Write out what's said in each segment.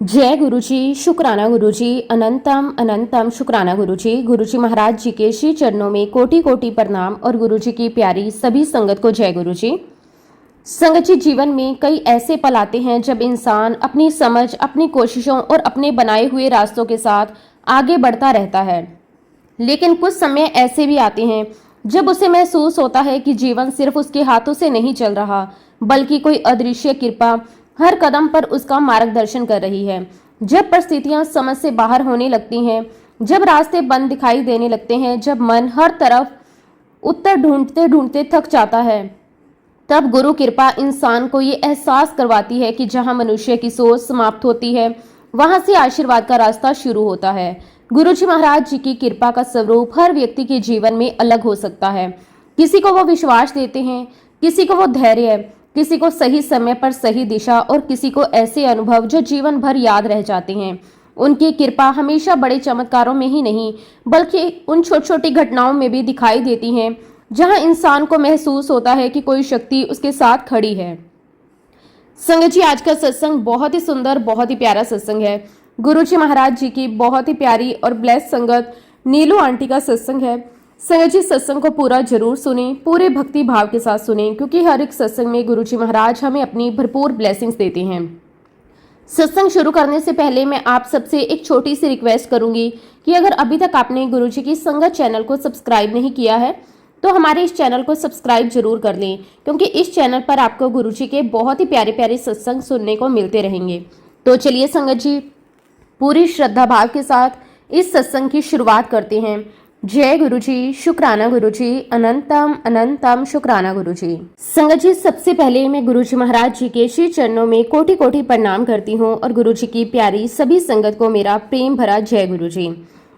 जय गुरुजी, शुक्राना गुरुजी, अनंतम अनंतम शुक्राना गुरुजी। गुरुजी महाराज जी के श्री चरणों में कोटि कोटि प्रणाम और गुरुजी की प्यारी सभी संगत को जय गुरुजी। संगत जी, जीवन में कई ऐसे पल आते हैं जब इंसान अपनी समझ, अपनी कोशिशों और अपने बनाए हुए रास्तों के साथ आगे बढ़ता रहता है। लेकिन कुछ समय ऐसे भी आते हैं जब उसे महसूस होता है कि जीवन सिर्फ उसके हाथों से नहीं चल रहा, बल्कि कोई अदृश्य कृपा हर कदम पर उसका मार्गदर्शन कर रही है। जब परिस्थितियां समझ से बाहर होने लगती हैं, जब रास्ते बंद दिखाई देने लगते हैं, जब मन हर तरफ उत्तर ढूंढते ढूंढते थक जाता है, तब गुरु कृपा इंसान को ये एहसास करवाती है कि जहां मनुष्य की सोच समाप्त होती है, वहां से आशीर्वाद का रास्ता शुरू होता है। गुरुजी महाराज जी की कृपा का स्वरूप हर व्यक्ति के जीवन में अलग हो सकता है। किसी को वो विश्वास देते हैं, किसी को वो धैर्य, किसी को सही समय पर सही दिशा और किसी को ऐसे अनुभव जो जीवन भर याद रह जाते हैं। उनकी कृपा हमेशा बड़े चमत्कारों में ही नहीं, बल्कि उन छोटी छोटी घटनाओं में भी दिखाई देती हैं, जहां इंसान को महसूस होता है कि कोई शक्ति उसके साथ खड़ी है। संगत जी, आज का सत्संग बहुत ही सुंदर, बहुत ही प्यारा सत्संग है। गुरुजी महाराज जी की बहुत ही प्यारी और ब्लेस संगत नीलू आंटी का सत्संग है। संगत जी, सत्संग को पूरा जरूर सुने, पूरे भक्ति भाव के साथ सुने, क्योंकि हर एक सत्संग में गुरुजी महाराज हमें अपनी भरपूर ब्लेसिंग्स देते हैं। सत्संग शुरू करने से पहले मैं आप सबसे एक छोटी सी रिक्वेस्ट करूंगी कि अगर अभी तक आपने गुरुजी की संगत चैनल को सब्सक्राइब नहीं किया है तो हमारे इस चैनल को सब्सक्राइब जरूर कर लें, क्योंकि इस चैनल पर आपको गुरुजी के बहुत ही प्यारे प्यारे सत्संग सुनने को मिलते रहेंगे। तो चलिए संगत जी, पूरी श्रद्धा भाव के साथ इस सत्संग की शुरुआत करते हैं। जय गुरुजी, शुक्राना गुरुजी, अनंतम अनंतम शुक्राना गुरुजी। संगत जी, सबसे पहले मैं गुरुजी महाराज जी के श्री चरणों में कोटि कोटि प्रणाम करती हूँ और गुरुजी की प्यारी सभी संगत को मेरा प्रेम भरा जय गुरुजी।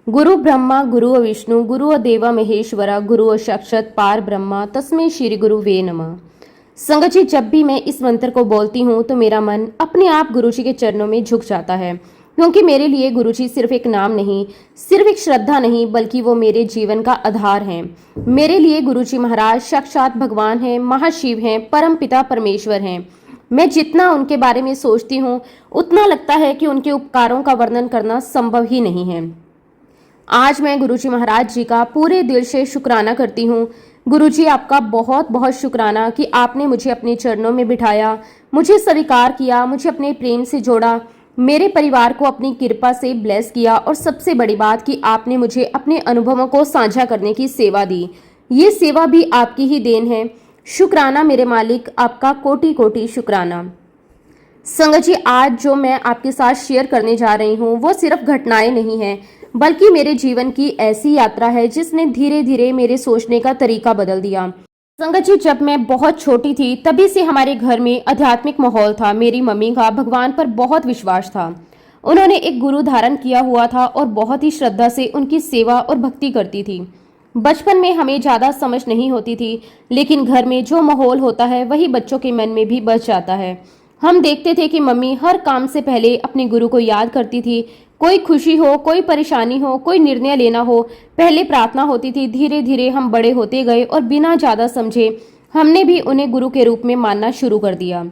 गुरु ब्रह्मा गुरु विष्णु गुरु देव महेश्वरा गुरु साक्षात पार ब्रह्मा तस्मै श्री गुरु वे नमः। संगत जी, जब भी मैं इस मंत्र को बोलती हूँ तो मेरा मन अपने आप गुरुजी के चरणों में झुक जाता है, क्योंकि मेरे लिए गुरुजी सिर्फ एक नाम नहीं, सिर्फ एक श्रद्धा नहीं, बल्कि वो मेरे जीवन का आधार हैं। मेरे लिए गुरुजी महाराज साक्षात भगवान हैं, महाशिव हैं, परम पिता परमेश्वर हैं। मैं जितना उनके बारे में सोचती हूँ उतना लगता है कि उनके उपकारों का वर्णन करना संभव ही नहीं है। आज मैं गुरुजी महाराज जी का पूरे दिल से शुक्राना करती हूँ। गुरुजी, आपका बहुत बहुत शुक्राना कि आपने मुझे अपने चरणों में बिठाया, मुझे स्वीकार किया, मुझे अपने प्रेम से जोड़ा, मेरे परिवार को अपनी कृपा से ब्लेस किया और सबसे बड़ी बात कि आपने मुझे अपने अनुभवों को साझा करने की सेवा दी। ये सेवा भी आपकी ही देन है। शुक्राना मेरे मालिक, आपका कोटि कोटि शुक्राना। संगत जी, आज जो मैं आपके साथ शेयर करने जा रही हूँ वो सिर्फ घटनाएं नहीं हैं, बल्कि मेरे जीवन की ऐसी यात्रा है जिसने धीरे धीरे मेरे सोचने का तरीका बदल दिया। संगत जी, जब मैं बहुत छोटी थी तभी से हमारे घर में आध्यात्मिक माहौल था। मेरी मम्मी का भगवान पर बहुत विश्वास था। उन्होंने एक गुरु धारण किया हुआ था और बहुत ही श्रद्धा से उनकी सेवा और भक्ति करती थी। बचपन में हमें ज्यादा समझ नहीं होती थी, लेकिन घर में जो माहौल होता है वही बच्चों के मन में भी बस जाता है। हम देखते थे कि मम्मी हर काम से पहले अपने गुरु को याद करती थी। कोई खुशी हो, कोई परेशानी हो, कोई निर्णय लेना हो, पहले प्रार्थना होती थी। धीरे धीरे हम बड़े होते गए और बिना ज्यादा समझे हमने भी उन्हें गुरु के रूप में मानना शुरू कर दिया।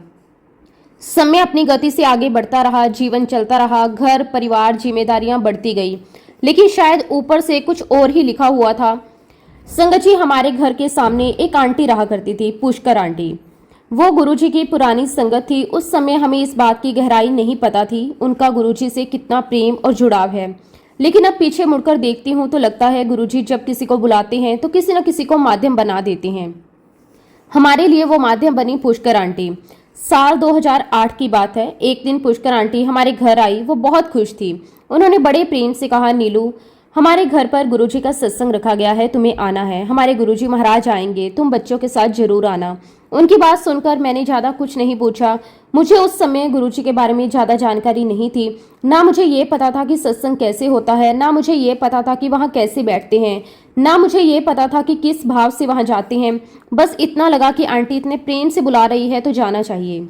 समय अपनी गति से आगे बढ़ता रहा, जीवन चलता रहा, घर परिवार जिम्मेदारियां बढ़ती गई, लेकिन शायद ऊपर से कुछ और ही लिखा हुआ था। संगत जी, हमारे घर के सामने एक आंटी रहा करती थी, पुष्कर आंटी। वो गुरुजी की पुरानी संगत थी। उस समय हमें इस बात की गहराई नहीं पता थी उनका गुरुजी से कितना प्रेम और जुड़ाव है, लेकिन अब पीछे मुड़कर देखती हूँ तो लगता है गुरुजी जब किसी को बुलाते हैं तो किसी न किसी को माध्यम बना देते हैं। हमारे लिए वो माध्यम बनी पुष्कर आंटी। साल 2008 की बात है। एक दिन पुष्कर आंटी हमारे घर आई। वो बहुत खुश थी। उन्होंने बड़े प्रेम से कहा, नीलू, हमारे घर पर गुरुजी का सत्संग रखा गया है, तुम्हें आना है। हमारे गुरुजी महाराज आएंगे, तुम बच्चों के साथ जरूर आना। उनकी बात सुनकर मैंने ज्यादा कुछ नहीं पूछा। मुझे उस समय गुरुजी के बारे में ज्यादा जानकारी नहीं थी। ना मुझे ये पता था कि सत्संग कैसे होता है, ना मुझे ये पता था कि वहाँ कैसे बैठते हैं, ना मुझे ये पता था कि किस भाव से वहाँ जाते हैं। बस इतना लगा कि आंटी इतने प्रेम से बुला रही है तो जाना चाहिए।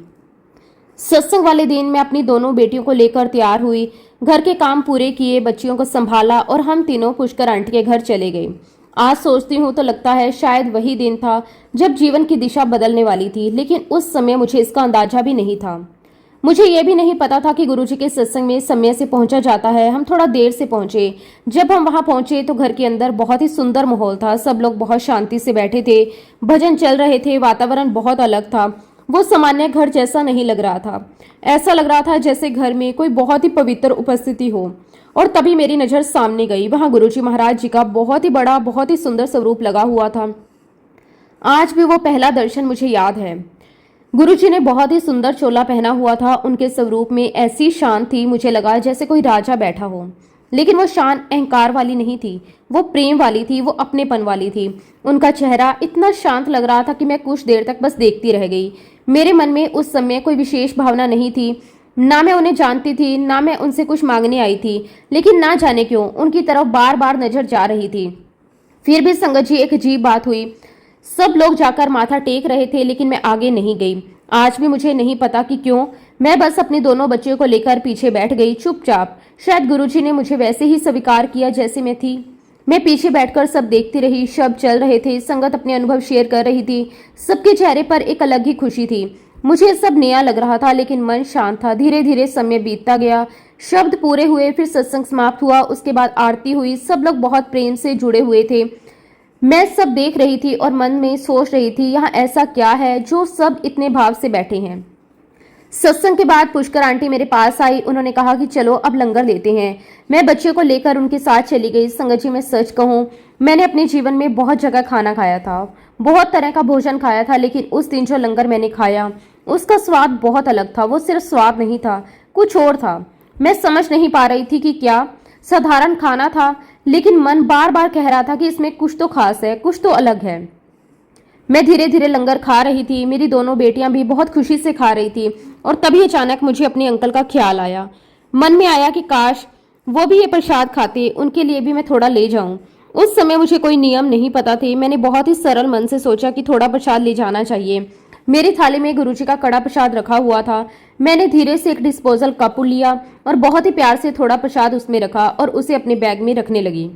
सत्संग वाले दिन मैं अपनी दोनों बेटियों को लेकर तैयार हुई, घर के काम पूरे किए, बच्चियों को संभाला और हम तीनों पुष्कर आंटी के घर चले गए। आज सोचती हूँ तो लगता है शायद वही दिन था जब जीवन की दिशा बदलने वाली थी, लेकिन उस समय मुझे इसका अंदाजा भी नहीं था। मुझे ये भी नहीं पता था कि गुरुजी के सत्संग में समय से पहुंचा जाता है। हम थोड़ा देर से पहुंचे। जब हम वहां पहुंचे तो घर के अंदर बहुत ही सुंदर माहौल था। सब लोग बहुत शांति से बैठे थे, भजन चल रहे थे, वातावरण बहुत अलग था। वो सामान्य घर जैसा नहीं लग रहा था। ऐसा लग रहा था जैसे घर में कोई बहुत ही पवित्र उपस्थिति हो। और तभी मेरी नजर सामने गई। वहां गुरुजी महाराज जी का बहुत ही बड़ा, बहुत ही सुंदर स्वरूप लगा हुआ था। आज भी वो पहला दर्शन मुझे याद है। गुरुजी ने बहुत ही सुंदर चोला पहना हुआ था। उनके स्वरूप में ऐसी शान थी, मुझे लगा जैसे कोई राजा बैठा हो। लेकिन वो शान अहंकार वाली नहीं थी, वो प्रेम वाली थी, वो अपनेपन वाली थी। उनका चेहरा इतना शांत लग रहा था कि मैं कुछ देर तक बस देखती रह गई। मेरे मन में उस समय कोई विशेष भावना नहीं थी। ना मैं उन्हें जानती थी, ना मैं उनसे कुछ मांगने आई थी। लेकिन ना जाने क्यों उनकी तरफ बार बार नजर जा रही थी। फिर भी संगत जी, एक अजीब बात हुई। सब लोग जाकर माथा टेक रहे थे, लेकिन मैं आगे नहीं गई। आज भी मुझे नहीं पता कि क्यों। मैं बस अपने दोनों बच्चों को लेकर पीछे बैठ गई, चुपचाप। शायद गुरुजी ने मुझे वैसे ही स्वीकार किया जैसे मैं थी। मैं पीछे बैठकर सब देखती रही। शब्द चल रहे थे, संगत अपने अनुभव शेयर कर रही थी। सबके चेहरे पर एक अलग ही खुशी थी। मुझे सब नया लग रहा था, लेकिन मन शांत था। धीरे धीरे समय बीतता गया। शब्द पूरे हुए, फिर सत्संग समाप्त हुआ। उसके बाद आरती हुई। सब लोग बहुत प्रेम से जुड़े हुए थे। मैं सब देख रही थी और मन में सोच रही थी, यहाँ ऐसा क्या है जो सब इतने भाव से बैठे हैं। सत्संग के बाद पुष्कर आंटी मेरे पास आई। उन्होंने कहा कि चलो अब लंगर लेते हैं। मैं बच्चे को लेकर उनके साथ चली गई। संगत जी, मैं सच कहूँ, मैंने अपने जीवन में बहुत जगह खाना खाया था, बहुत तरह का भोजन खाया था, लेकिन उस दिन जो लंगर मैंने खाया उसका स्वाद बहुत अलग था। वो सिर्फ स्वाद नहीं था, कुछ और था। मैं समझ नहीं पा रही थी कि क्या। साधारण खाना था, लेकिन मन बार बार कह रहा था कि इसमें कुछ तो खास है, कुछ तो अलग है। मैं धीरे धीरे लंगर खा रही थी। मेरी दोनों बेटियां भी बहुत खुशी से खा रही थी। और तभी अचानक मुझे अपने अंकल का ख्याल आया। मन में आया कि काश वो भी ये प्रसाद खाते, उनके लिए भी मैं थोड़ा ले जाऊं। उस समय मुझे कोई नियम नहीं पता थे। मैंने बहुत ही सरल मन से सोचा कि थोड़ा प्रसाद ले जाना चाहिए। मेरी थाली में गुरुजी का कड़ा प्रसाद रखा हुआ था। मैंने धीरे से एक डिस्पोजल कप लिया और बहुत ही प्यार से थोड़ा प्रसाद उसमें रखा और उसे अपने बैग में रखने लगी।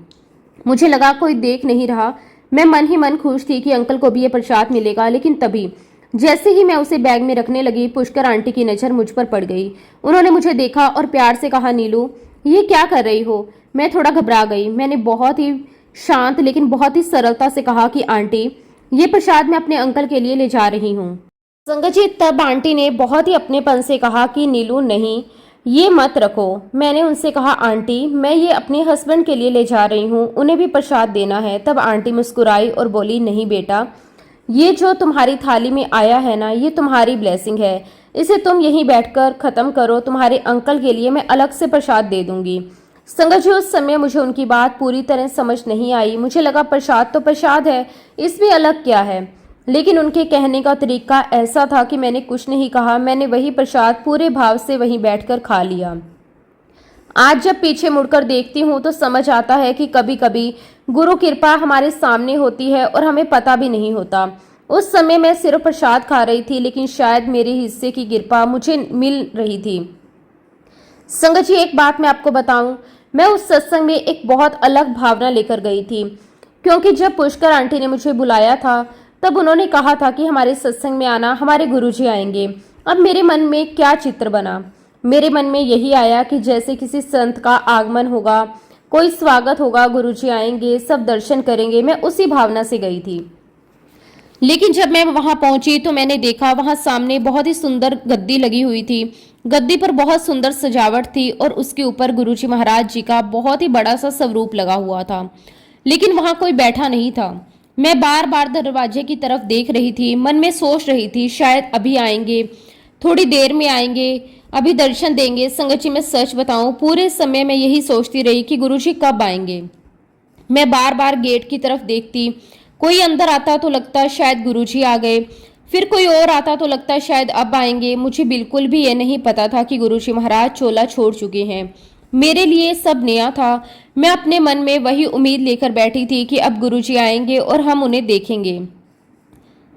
मुझे लगा कोई देख नहीं रहा। मैं मन ही मन खुश थी कि अंकल को भी ये प्रसाद मिलेगा। लेकिन तभी जैसे ही मैं उसे बैग में रखने लगी, पुष्कर आंटी की नजर मुझ पर पड़ गई। उन्होंने मुझे देखा और प्यार से कहा, नीलू, ये क्या कर रही हो? मैं थोड़ा घबरा गई। मैंने बहुत ही शांत लेकिन बहुत ही सरलता से कहा कि आंटी, ये प्रसाद मैं अपने अंकल के लिए ले जा रही हूँ। संगत जी, तब आंटी ने बहुत ही अपनेपन से कहा कि नीलू, नहीं, ये मत रखो। मैंने उनसे कहा, आंटी, मैं ये अपने हस्बैंड के लिए ले जा रही हूँ, उन्हें भी प्रसाद देना है। तब आंटी मुस्कुराई और बोली, नहीं बेटा, ये जो तुम्हारी थाली में आया है ना, ये तुम्हारी ब्लेसिंग है। इसे तुम यहीं बैठकर खत्म करो। तुम्हारे अंकल के लिए मैं अलग से प्रसाद दे दूंगी। संगत जी, उस समय मुझे उनकी बात पूरी तरह समझ नहीं आई। मुझे लगा प्रसाद तो प्रसाद है, इसमें अलग क्या है। लेकिन उनके कहने का तरीका ऐसा था कि मैंने कुछ नहीं कहा। मैंने वही प्रसाद पूरे भाव से वहीं बैठकर खा लिया। आज जब पीछे मुड़कर देखती हूँ तो समझ आता है कि कभी कभी गुरु कृपा हमारे सामने होती है और हमें पता भी नहीं होता। उस समय मैं सिर्फ प्रसाद खा रही थी, लेकिन शायद मेरे हिस्से की कृपा मुझे मिल रही थी। संगत जी, एक बात मैं आपको बताऊं, मैं उस सत्संग में एक बहुत अलग भावना लेकर गई थी। क्योंकि जब पुष्कर आंटी ने मुझे बुलाया था, तब उन्होंने कहा था कि हमारे सत्संग में आना, हमारे गुरुजी आएंगे। अब मेरे मन में क्या चित्र बना। मेरे मन में यही आया कि जैसे किसी संत का आगमन होगा, कोई स्वागत होगा, गुरुजी आएंगे, सब दर्शन करेंगे। मैं उसी भावना से गई थी। लेकिन जब मैं वहां पहुंची तो मैंने देखा वहां सामने बहुत ही सुंदर गद्दी लगी हुई थी। गद्दी पर बहुत सुंदर सजावट थी और उसके ऊपर गुरुजी महाराज जी का बहुत ही बड़ा सा स्वरूप लगा हुआ था। लेकिन वहां कोई बैठा नहीं था। मैं बार बार दरवाजे की तरफ देख रही थी। मन में सोच रही थी, शायद अभी आएंगे, थोड़ी देर में आएंगे, अभी दर्शन देंगे। संगत जी, मैं सच बताऊं, पूरे समय मैं यही सोचती रही कि गुरुजी कब आएंगे। मैं बार बार गेट की तरफ देखती। कोई अंदर आता तो लगता शायद गुरुजी आ गए, फिर कोई और आता तो लगता शायद अब आएंगे। मुझे बिल्कुल भी ये नहीं पता था कि गुरुजी महाराज चोला छोड़ चुके हैं। मेरे लिए सब नया था। मैं अपने मन में वही उम्मीद लेकर बैठी थी कि अब गुरुजी आएंगे और हम उन्हें देखेंगे।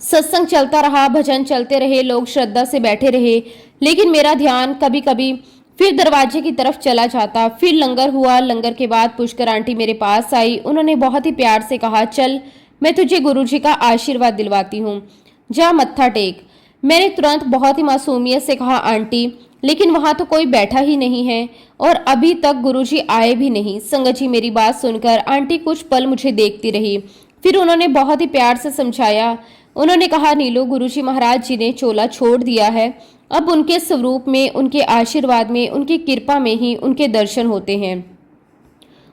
सत्संग चलता रहा, भजन चलते रहे, लोग श्रद्धा से बैठे रहे, लेकिन मेरा ध्यान कभी कभी फिर दरवाजे की तरफ चला जाता। फिर लंगर हुआ। लंगर के बाद पुष्कर आंटी मेरे पास आई। उन्होंने बहुत ही प्यार से कहा, चल, मैं तुझे गुरुजी का आशीर्वाद दिलवाती हूँ, जा मत्था टेक। मैंने तुरंत बहुत ही मासूमियत से कहा, आंटी, लेकिन वहां तो कोई बैठा ही नहीं है और अभी तक गुरुजी आए भी नहीं। संगत जी, मेरी बात सुनकर आंटी कुछ पल मुझे देखती रही। फिर उन्होंने बहुत ही प्यार से समझाया। उन्होंने कहा, नीलू, गुरुजी महाराज जी ने चोला छोड़ दिया है। अब उनके स्वरूप में, उनके आशीर्वाद में, उनकी कृपा में ही उनके दर्शन होते हैं।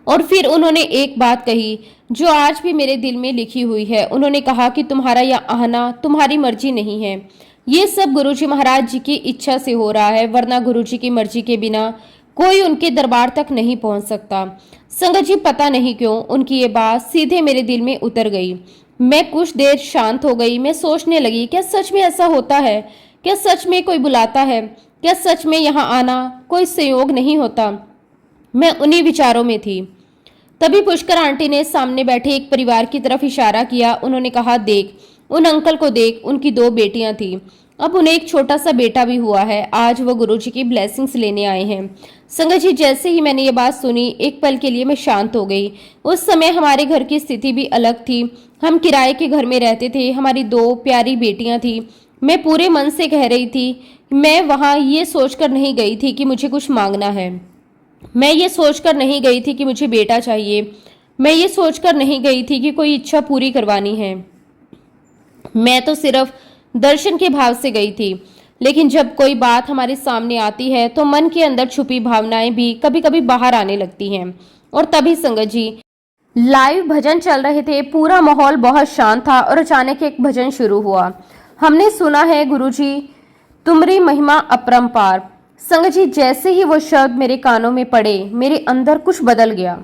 और फिर उन्होंने एक बात कही जो आज भी मेरे दिल में लिखी हुई है। उन्होंने कहा कि तुम्हारा यह आना तुम्हारी मर्जी नहीं है, ये सब गुरुजी महाराज जी की इच्छा से हो रहा है, वरना गुरुजी की मर्जी के बिना कोई उनके दरबार तक नहीं पहुंच सकता। संगत जी, पता नहीं क्यों उनकी ये बात सीधे मेरे दिल में उतर गई। मैं कुछ देर शांत हो गई। मैं सोचने लगी, क्या सच में ऐसा होता है? क्या सच में कोई बुलाता है? क्या सच में यहाँ आना कोई संयोग नहीं होता? मैं उन्हीं विचारों में थी। तभी पुष्कर आंटी ने सामने बैठे एक परिवार की तरफ इशारा किया। उन्होंने कहा, देख, उन अंकल को देख, उनकी 2 बेटियां थी, अब उन्हें एक छोटा सा बेटा भी हुआ है। आज वो गुरुजी की ब्लेसिंग्स लेने आए हैं। संगत जी, जैसे ही मैंने ये बात सुनी, एक पल के लिए मैं शांत हो गई। उस समय हमारे घर की स्थिति भी अलग थी। हम किराए के घर में रहते थे, हमारी 2 प्यारी बेटियां थी। मैं पूरे मन से कह रही थी, मैं वहां ये सोचकर नहीं गई थी कि मुझे कुछ मांगना है। मैं ये सोचकर नहीं गई थी कि मुझे बेटा चाहिए। मैं ये सोचकर नहीं गई थी कि कोई इच्छा पूरी करवानी है। मैं तो सिर्फ दर्शन के भाव से गई थी। लेकिन जब कोई बात हमारे सामने आती है तो मन के अंदर छुपी भावनाएं भी कभी कभी बाहर आने लगती हैं। और तभी संगत जी, लाइव भजन चल रहे थे, पूरा माहौल बहुत शांत था और अचानक एक भजन शुरू हुआ। हमने सुना है, गुरुजी तुमरी महिमा अपरंपार। संगत जी, जैसे ही वो शब्द मेरे कानों में पड़े, मेरे अंदर कुछ बदल गया।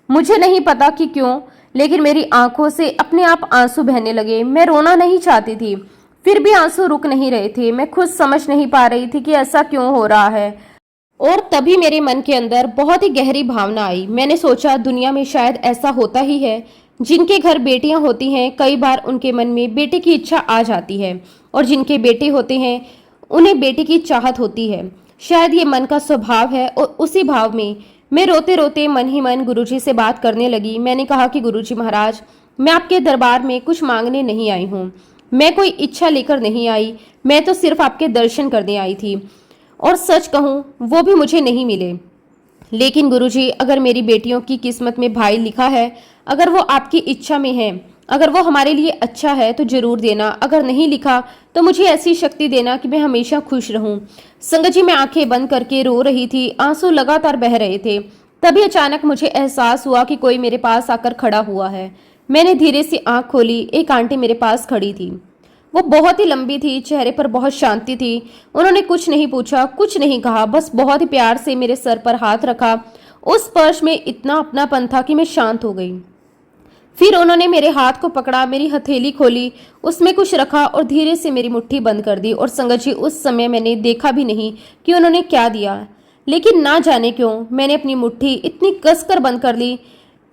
मुझे नहीं पता कि क्यों, लेकिन मेरी आंखों से अपने आप आंसू बहने लगे। मैं रोना नहीं चाहती थी, फिर भी आंसू रुक नहीं रहे थे। मैं खुद समझ नहीं पा रही थी कि ऐसा क्यों हो रहा है। और तभी मेरे मन के अंदर बहुत ही गहरी भावना आई। मैंने सोचा, दुनिया में शायद ऐसा होता ही है। जिनके घर बेटियां होती हैं, कई बार उनके मन में बेटे की इच्छा आ जाती है, और जिनके बेटे होते हैं उन्हें बेटे की चाहत होती है। शायद ये मन का स्वभाव है। और उसी भाव में मैं रोते रोते मन ही मन गुरुजी से बात करने लगी। मैंने कहा कि गुरुजी महाराज, मैं आपके दरबार में कुछ मांगने नहीं आई हूँ। मैं कोई इच्छा लेकर नहीं आई। मैं तो सिर्फ आपके दर्शन करने आई थी। और सच कहूँ, वो भी मुझे नहीं मिले। लेकिन गुरुजी, अगर मेरी बेटियों की किस्मत में भाई लिखा है, अगर वो आपकी इच्छा में है, अगर वो हमारे लिए अच्छा है तो जरूर देना। अगर नहीं लिखा तो मुझे ऐसी शक्ति देना कि मैं हमेशा खुश रहूं। संगत जी, मैं आंखें बंद करके रो रही थी। आंसू लगातार बह रहे थे। तभी अचानक मुझे एहसास हुआ कि कोई मेरे पास आकर खड़ा हुआ है। मैंने धीरे से आंख खोली। एक आंटी मेरे पास खड़ी थी। वो बहुत ही लंबी थी, चेहरे पर बहुत शांति थी। उन्होंने कुछ नहीं पूछा, कुछ नहीं कहा, बस बहुत ही प्यार से मेरे सर पर हाथ रखा। उस स्पर्श में इतना अपनापन था कि मैं शांत हो गई। फिर उन्होंने मेरे हाथ को पकड़ा, मेरी हथेली खोली, उसमें कुछ रखा और धीरे से मेरी मुट्ठी बंद कर दी। और संगत जी, उस समय मैंने देखा भी नहीं कि उन्होंने क्या दिया, लेकिन ना जाने क्यों मैंने अपनी मुट्ठी इतनी कसकर बंद कर ली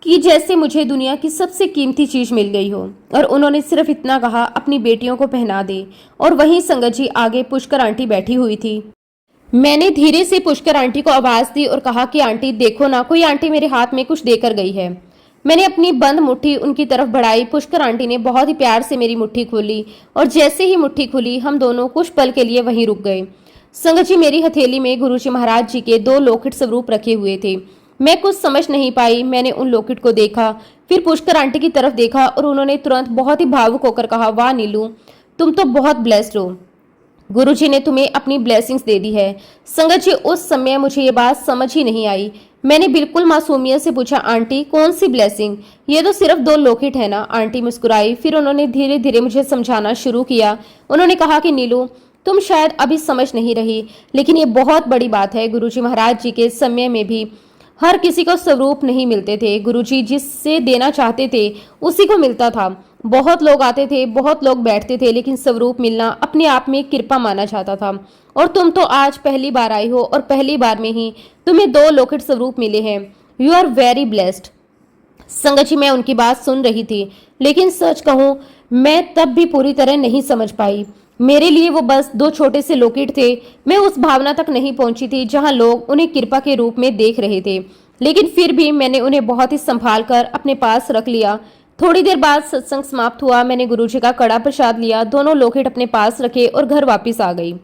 कि जैसे मुझे दुनिया की सबसे कीमती चीज मिल गई हो। और उन्होंने सिर्फ इतना कहा, अपनी बेटियों को पहना दे। और वहीं संगत जी, आगे पुष्कर आंटी बैठी हुई थी। मैंने धीरे से पुष्कर आंटी को आवाज दी और कहा कि आंटी देखो ना, कोई आंटी मेरे हाथ में कुछ देकर गई है। मैंने अपनी बंद मुट्ठी उनकी तरफ बढ़ाई। पुष्कर आंटी ने बहुत ही प्यार से मेरी मुट्ठी खोली, और जैसे ही मुट्ठी खुली, हम दोनों कुछ पल के लिए वहीं रुक गए। संगत जी, मेरी हथेली में गुरुजी महाराज जी के 2 लॉकेट स्वरूप रखे हुए थे। मैं कुछ समझ नहीं पाई। मैंने उन लॉकेट को देखा, फिर पुष्कर आंटी की तरफ देखा, और उन्होंने तुरंत बहुत ही भावुक होकर कहा, वाह नीलू, तुम तो बहुत ब्लेस्ड हो। गुरुजी ने तुम्हें अपनी ब्लेसिंग्स दे दी है। संगत जी, उस समय मुझे ये बात समझ ही नहीं आई। मैंने बिल्कुल मासूमियत से पूछा, आंटी कौन सी ब्लेसिंग? ये तो सिर्फ 2 लॉकेट है ना। आंटी मुस्कुराई। फिर उन्होंने धीरे धीरे मुझे समझाना शुरू किया। उन्होंने कहा कि नीलू, तुम शायद अभी समझ नहीं रही, लेकिन ये बहुत बड़ी बात है। गुरुजी महाराज जी के समय में भी हर किसी को स्वरूप नहीं मिलते थे। गुरुजी जिससे देना चाहते थे उसी को मिलता था। बहुत लोग आते थे, बहुत लोग बैठते थे, लेकिन स्वरूप मिलना अपने आप में कृपा माना जाता था। और तुम तो आज पहली बार आई हो, और पहली बार में ही तुम्हें 2 लॉकेट स्वरूप मिले हैं। You are very blessed. संगत जी, मैं उनकी बात सुन रही थी, लेकिन सच कहूँ, मैं तब भी पूरी तरह नहीं समझ पाई। मेरे लिए वो बस 2 छोटे से लॉकेट थे। मैं उस भावना तक नहीं पहुंची थी जहां लोग उन्हें कृपा के रूप में देख रहे थे। लेकिन फिर भी मैंने उन्हें बहुत ही संभाल कर अपने पास रख लिया। थोड़ी देर बाद सत्संग समाप्त हुआ। मैंने गुरुजी का कड़ा प्रसाद लिया, दोनों लॉकेट अपने पास रखे और घर वापस आ गई।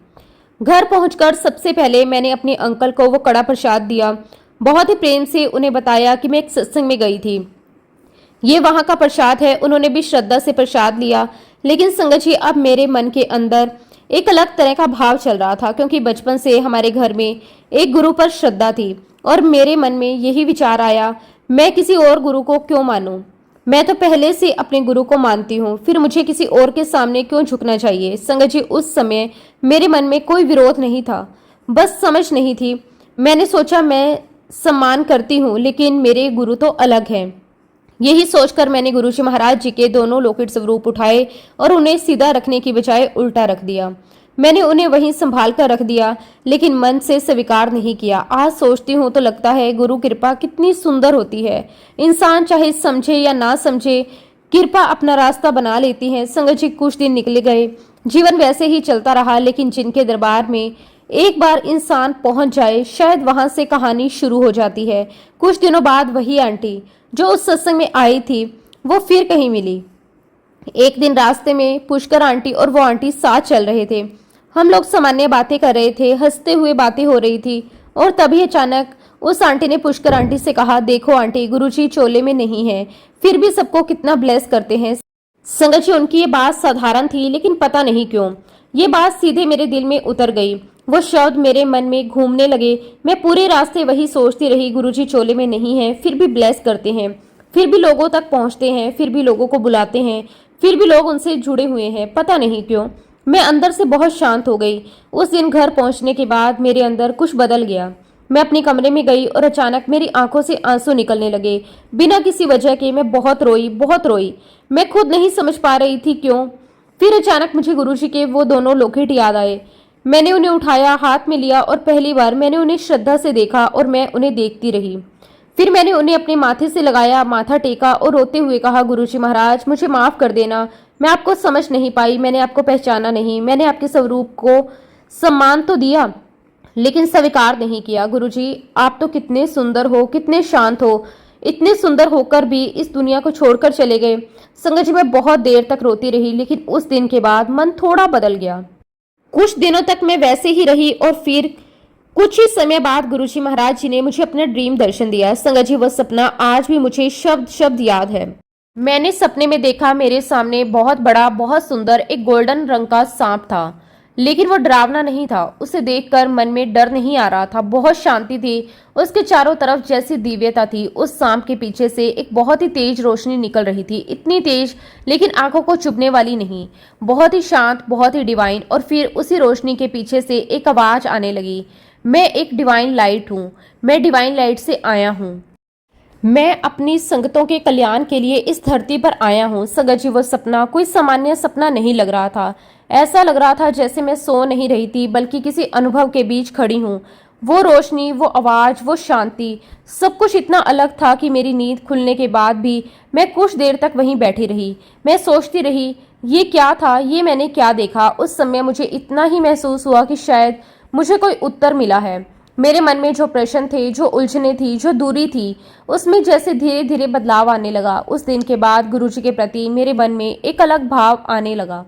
घर पहुंचकर सबसे पहले मैंने अपने अंकल को वो कड़ा प्रसाद दिया। बहुत ही प्रेम से उन्हें बताया कि मैं एक सत्संग में गई थी, ये वहां का प्रसाद है। उन्होंने भी श्रद्धा से प्रसाद लिया। लेकिन संगत जी, अब मेरे मन के अंदर एक अलग तरह का भाव चल रहा था, क्योंकि बचपन से हमारे घर में एक गुरु पर श्रद्धा थी और मेरे मन में यही विचार आया, मैं किसी और गुरु को क्यों मानूं? मैं तो पहले से अपने गुरु को मानती हूँ, फिर मुझे किसी और के सामने क्यों झुकना चाहिए? संगत जी, उस समय मेरे मन में कोई विरोध नहीं था, बस समझ नहीं थी। मैंने सोचा मैं सम्मान करती हूँ, लेकिन मेरे गुरु तो अलग हैं। यही सोचकर मैंने गुरुजी महाराज जी के दोनों लोकेट स्वरूप उठाए और उन्हें सीधा रखने की बजाय उल्टा रख दिया। मैंने उन्हें वहीं संभाल कर रख दिया, लेकिन मन से स्वीकार नहीं किया। आज सोचती हूँ तो लगता है गुरु कृपा कितनी सुंदर होती है। इंसान चाहे समझे या ना समझे, कृपा अपना रास्ता बना लेती है। संगत जी, कुछ दिन निकले गए, जीवन वैसे ही चलता रहा, लेकिन जिनके दरबार में एक बार इंसान पहुंच जाए, शायद वहां से कहानी शुरू हो जाती है। कुछ दिनों बाद वही आंटी जो उस सत्संग में आई थी, वो फिर कहीं मिली। एक दिन रास्ते में पुष्कर आंटी और वो आंटी साथ चल रहे थे। हम लोग सामान्य बातें कर रहे थे, हंसते हुए बातें हो रही थी, और तभी अचानक उस आंटी ने पुष्कर आंटी से कहा, देखो आंटी, गुरुजी चोले में नहीं है, फिर भी सबको कितना ब्लेस करते हैं। संगत जी, उनकी ये बात साधारण थी, लेकिन पता नहीं क्यों ये बात सीधे मेरे दिल में उतर गई। वो शब्द मेरे मन में घूमने लगे। मैं पूरे रास्ते वही सोचती रही, गुरुजी चोले में नहीं है, फिर भी ब्लेस करते हैं, फिर भी लोगों तक पहुंचते हैं, फिर भी लोगों को बुलाते हैं, फिर भी लोग उनसे जुड़े हुए हैं। पता नहीं क्यों मैं अंदर से बहुत शांत हो गई। उस दिन घर पहुंचने के बाद मेरे अंदर कुछ बदल गया। मैं अपने कमरे में गई और अचानक मेरी आंखों से आंसू निकलने लगे, बिना किसी वजह के। मैं बहुत रोई, बहुत रोई। मैं खुद नहीं समझ पा रही थी क्यों। फिर अचानक मुझे गुरुजी के वो दोनों लोकेट याद आए। मैंने उन्हें उठाया, हाथ में लिया, और पहली बार मैंने उन्हें श्रद्धा से देखा और मैं उन्हें देखती रही। फिर मैंने उन्हें अपने माथे से लगाया, माथा टेका और रोते हुए कहा, गुरुजी महाराज, मुझे माफ कर देना, मैं आपको समझ नहीं पाई, मैंने आपको पहचाना नहीं, मैंने आपके स्वरूप को सम्मान तो दिया लेकिन स्वीकार नहीं किया। गुरुजी, आप तो कितने सुंदर हो, कितने शांत हो, इतने सुंदर होकर भी इस दुनिया को छोड़कर चले गए। संगत जी, मैं बहुत देर तक रोती रही, लेकिन उस दिन के बाद मन थोड़ा बदल गया। कुछ दिनों तक मैं वैसे ही रही और फिर कुछ ही समय बाद गुरुजी महाराज जी ने मुझे अपना ड्रीम दर्शन दिया। संगत जी, वह सपना आज भी मुझे शब्द शब्द याद है। मैंने सपने में देखा, मेरे सामने बहुत बड़ा, बहुत सुंदर एक गोल्डन रंग का सांप था, लेकिन वो डरावना नहीं था। उसे देखकर मन में डर नहीं आ रहा था, बहुत शांति थी। उसके चारों तरफ जैसी दिव्यता थी। उस सांप के पीछे से एक बहुत ही तेज रोशनी निकल रही थी, इतनी तेज लेकिन आंखों को चुभने वाली नहीं, बहुत ही शांत, बहुत ही डिवाइन। और फिर उसी रोशनी के पीछे से एक आवाज आने लगी, मैं एक डिवाइन लाइट हूँ, मैं डिवाइन लाइट से आया हूँ, मैं अपनी संगतों के कल्याण के लिए इस धरती पर आया हूँ। संगत जी, वो सपना कोई सामान्य सपना नहीं लग रहा था। ऐसा लग रहा था जैसे मैं सो नहीं रही थी, बल्कि किसी अनुभव के बीच खड़ी हूँ। वो रोशनी, वो आवाज, वो शांति, सब कुछ इतना अलग था कि मेरी नींद खुलने के बाद भी मैं कुछ देर तक वहीं बैठी रही। मैं सोचती रही, ये क्या था, ये मैंने क्या देखा। उस समय मुझे इतना ही महसूस हुआ कि शायद मुझे कोई उत्तर मिला है। मेरे मन में जो प्रश्न थे, जो उलझने थी, जो दूरी थी, उसमें जैसे धीरे धीरे बदलाव आने लगा। उस दिन के बाद गुरुजी के प्रति मेरे मन में एक अलग भाव आने लगा।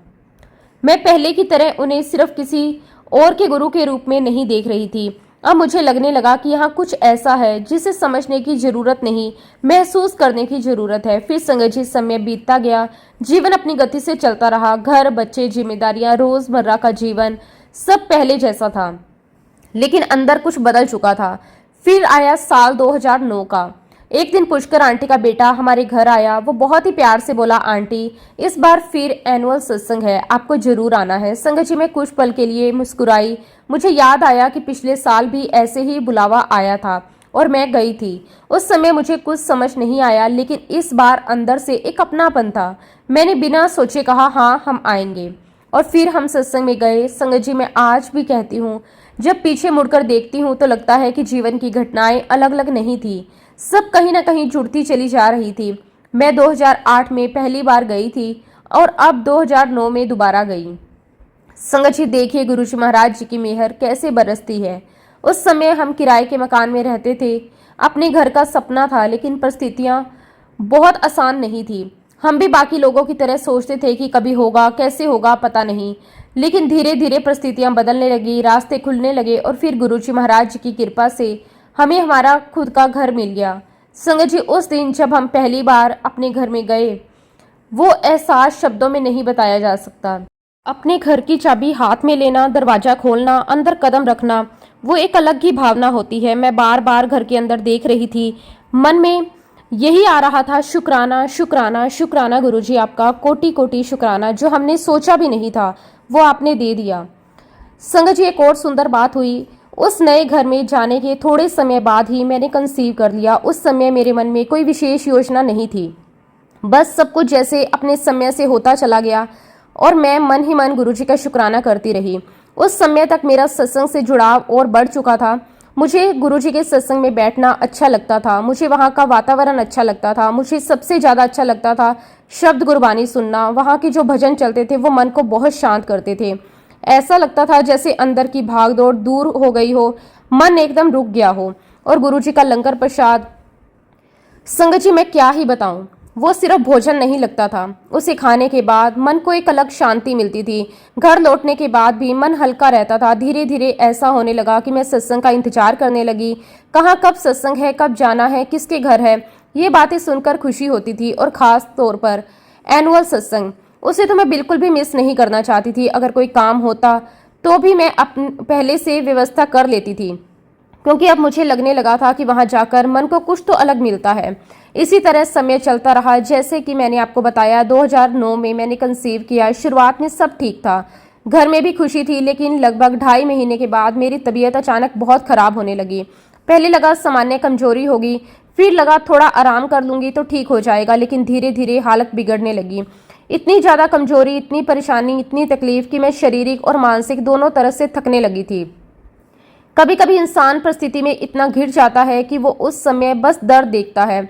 मैं पहले की तरह उन्हें सिर्फ किसी और के गुरु के रूप में नहीं देख रही थी। अब मुझे लगने लगा कि यहाँ कुछ ऐसा है जिसे समझने की जरूरत नहीं, महसूस करने की जरूरत है। फिर संगत जी, समय बीतता गया, जीवन अपनी गति से चलता रहा। घर, बच्चे, जिम्मेदारियां, रोजमर्रा का जीवन सब पहले जैसा था, लेकिन अंदर कुछ बदल चुका था। फिर आया साल 2009 का। एक दिन पुष्कर आंटी का बेटा हमारे घर आया। वो बहुत ही प्यार से बोला, आंटी, इस बार फिर एनुअल सत्संग है, आपको जरूर आना है। संगत जी, मैं कुछ पल के लिए मुस्कुराई। मुझे याद आया कि पिछले साल भी ऐसे ही बुलावा आया था और मैं गई थी। उस समय मुझे कुछ समझ नहीं आया, लेकिन इस बार अंदर से एक अपनापन था। मैंने बिना सोचे कहा, हाँ, हम आएंगे, और फिर हम सत्संग में गए। संगत जी, मैं आज भी कहती हूँ, जब पीछे मुड़कर देखती हूँ तो लगता है कि जीवन की घटनाएं अलग अलग नहीं थी, सब कहीं ना कहीं जुड़ती चली जा रही थी। मैं 2008 में पहली बार गई थी और अब 2009 में दोबारा गई। संगत जी, देखिए गुरुजी महाराज जी की मेहर कैसे बरसती है। उस समय हम किराए के मकान में रहते थे। अपने घर का सपना था, लेकिन परिस्थितियां बहुत आसान नहीं थी। हम भी बाकी लोगों की तरह सोचते थे कि कभी होगा, कैसे होगा पता नहीं। लेकिन धीरे धीरे परिस्थितियां बदलने लगी, रास्ते खुलने लगे और फिर गुरुजी महाराज जी की कृपा से हमें हमारा खुद का घर मिल गया। संगत जी, उस दिन जब हम पहली बार अपने घर में गए, वो एहसास शब्दों में नहीं बताया जा सकता। अपने घर की चाबी हाथ में लेना, दरवाजा खोलना, अंदर कदम रखना, वो एक अलग ही भावना होती है। मैं बार बार घर के अंदर देख रही थी, मन में यही आ रहा था, शुक्राना शुक्राना शुक्राना गुरुजी, आपका कोटि कोटि शुक्राना। जो हमने सोचा भी नहीं था वो आपने दे दिया। संगत जी, एक और सुंदर बात हुई। उस नए घर में जाने के थोड़े समय बाद ही मैंने कंसीव कर लिया। उस समय मेरे मन में कोई विशेष योजना नहीं थी, बस सब कुछ जैसे अपने समय से होता चला गया और मैं मन ही मन गुरुजी का शुक्राना करती रही। उस समय तक मेरा सत्संग से जुड़ाव और बढ़ चुका था। मुझे गुरुजी के सत्संग में बैठना अच्छा लगता था, मुझे वहाँ का वातावरण अच्छा लगता था। मुझे सबसे ज़्यादा अच्छा लगता था शब्द गुरबानी सुनना। वहाँ के जो भजन चलते थे वो मन को बहुत शांत करते थे। ऐसा लगता था जैसे अंदर की भागदौड़ दूर हो गई हो, मन एकदम रुक गया हो। और गुरुजी का लंगर प्रसाद, संगत जी मैं क्या ही बताऊं, वो सिर्फ भोजन नहीं लगता था। उसे खाने के बाद मन को एक अलग शांति मिलती थी। घर लौटने के बाद भी मन हल्का रहता था। धीरे धीरे ऐसा होने लगा कि मैं सत्संग का इंतजार करने लगी। कहाँ कब सत्संग है, कब जाना है, किसके घर है, ये बातें सुनकर खुशी होती थी। और ख़ास तौर पर एनुअल सत्संग, उसे तो मैं बिल्कुल भी मिस नहीं करना चाहती थी। अगर कोई काम होता तो भी मैं पहले से व्यवस्था कर लेती थी, क्योंकि अब मुझे लगने लगा था कि वहां जाकर मन को कुछ तो अलग मिलता है। इसी तरह समय चलता रहा। जैसे कि मैंने आपको बताया, 2009 में मैंने कंसीव किया। शुरुआत में सब ठीक था, घर में भी खुशी थी, लेकिन लगभग 2.5 महीने के बाद मेरी तबीयत अचानक बहुत खराब होने लगी। पहले लगा सामान्य कमजोरी होगी, फिर लगा थोड़ा आराम कर लूंगी तो ठीक हो जाएगा, लेकिन धीरे धीरे हालत बिगड़ने लगी। इतनी ज़्यादा कमजोरी, इतनी परेशानी, इतनी तकलीफ कि मैं शारीरिक और मानसिक दोनों तरह से थकने लगी थी। कभी कभी इंसान परिस्थिति में इतना घिर जाता है कि वो उस समय बस दर्द देखता है।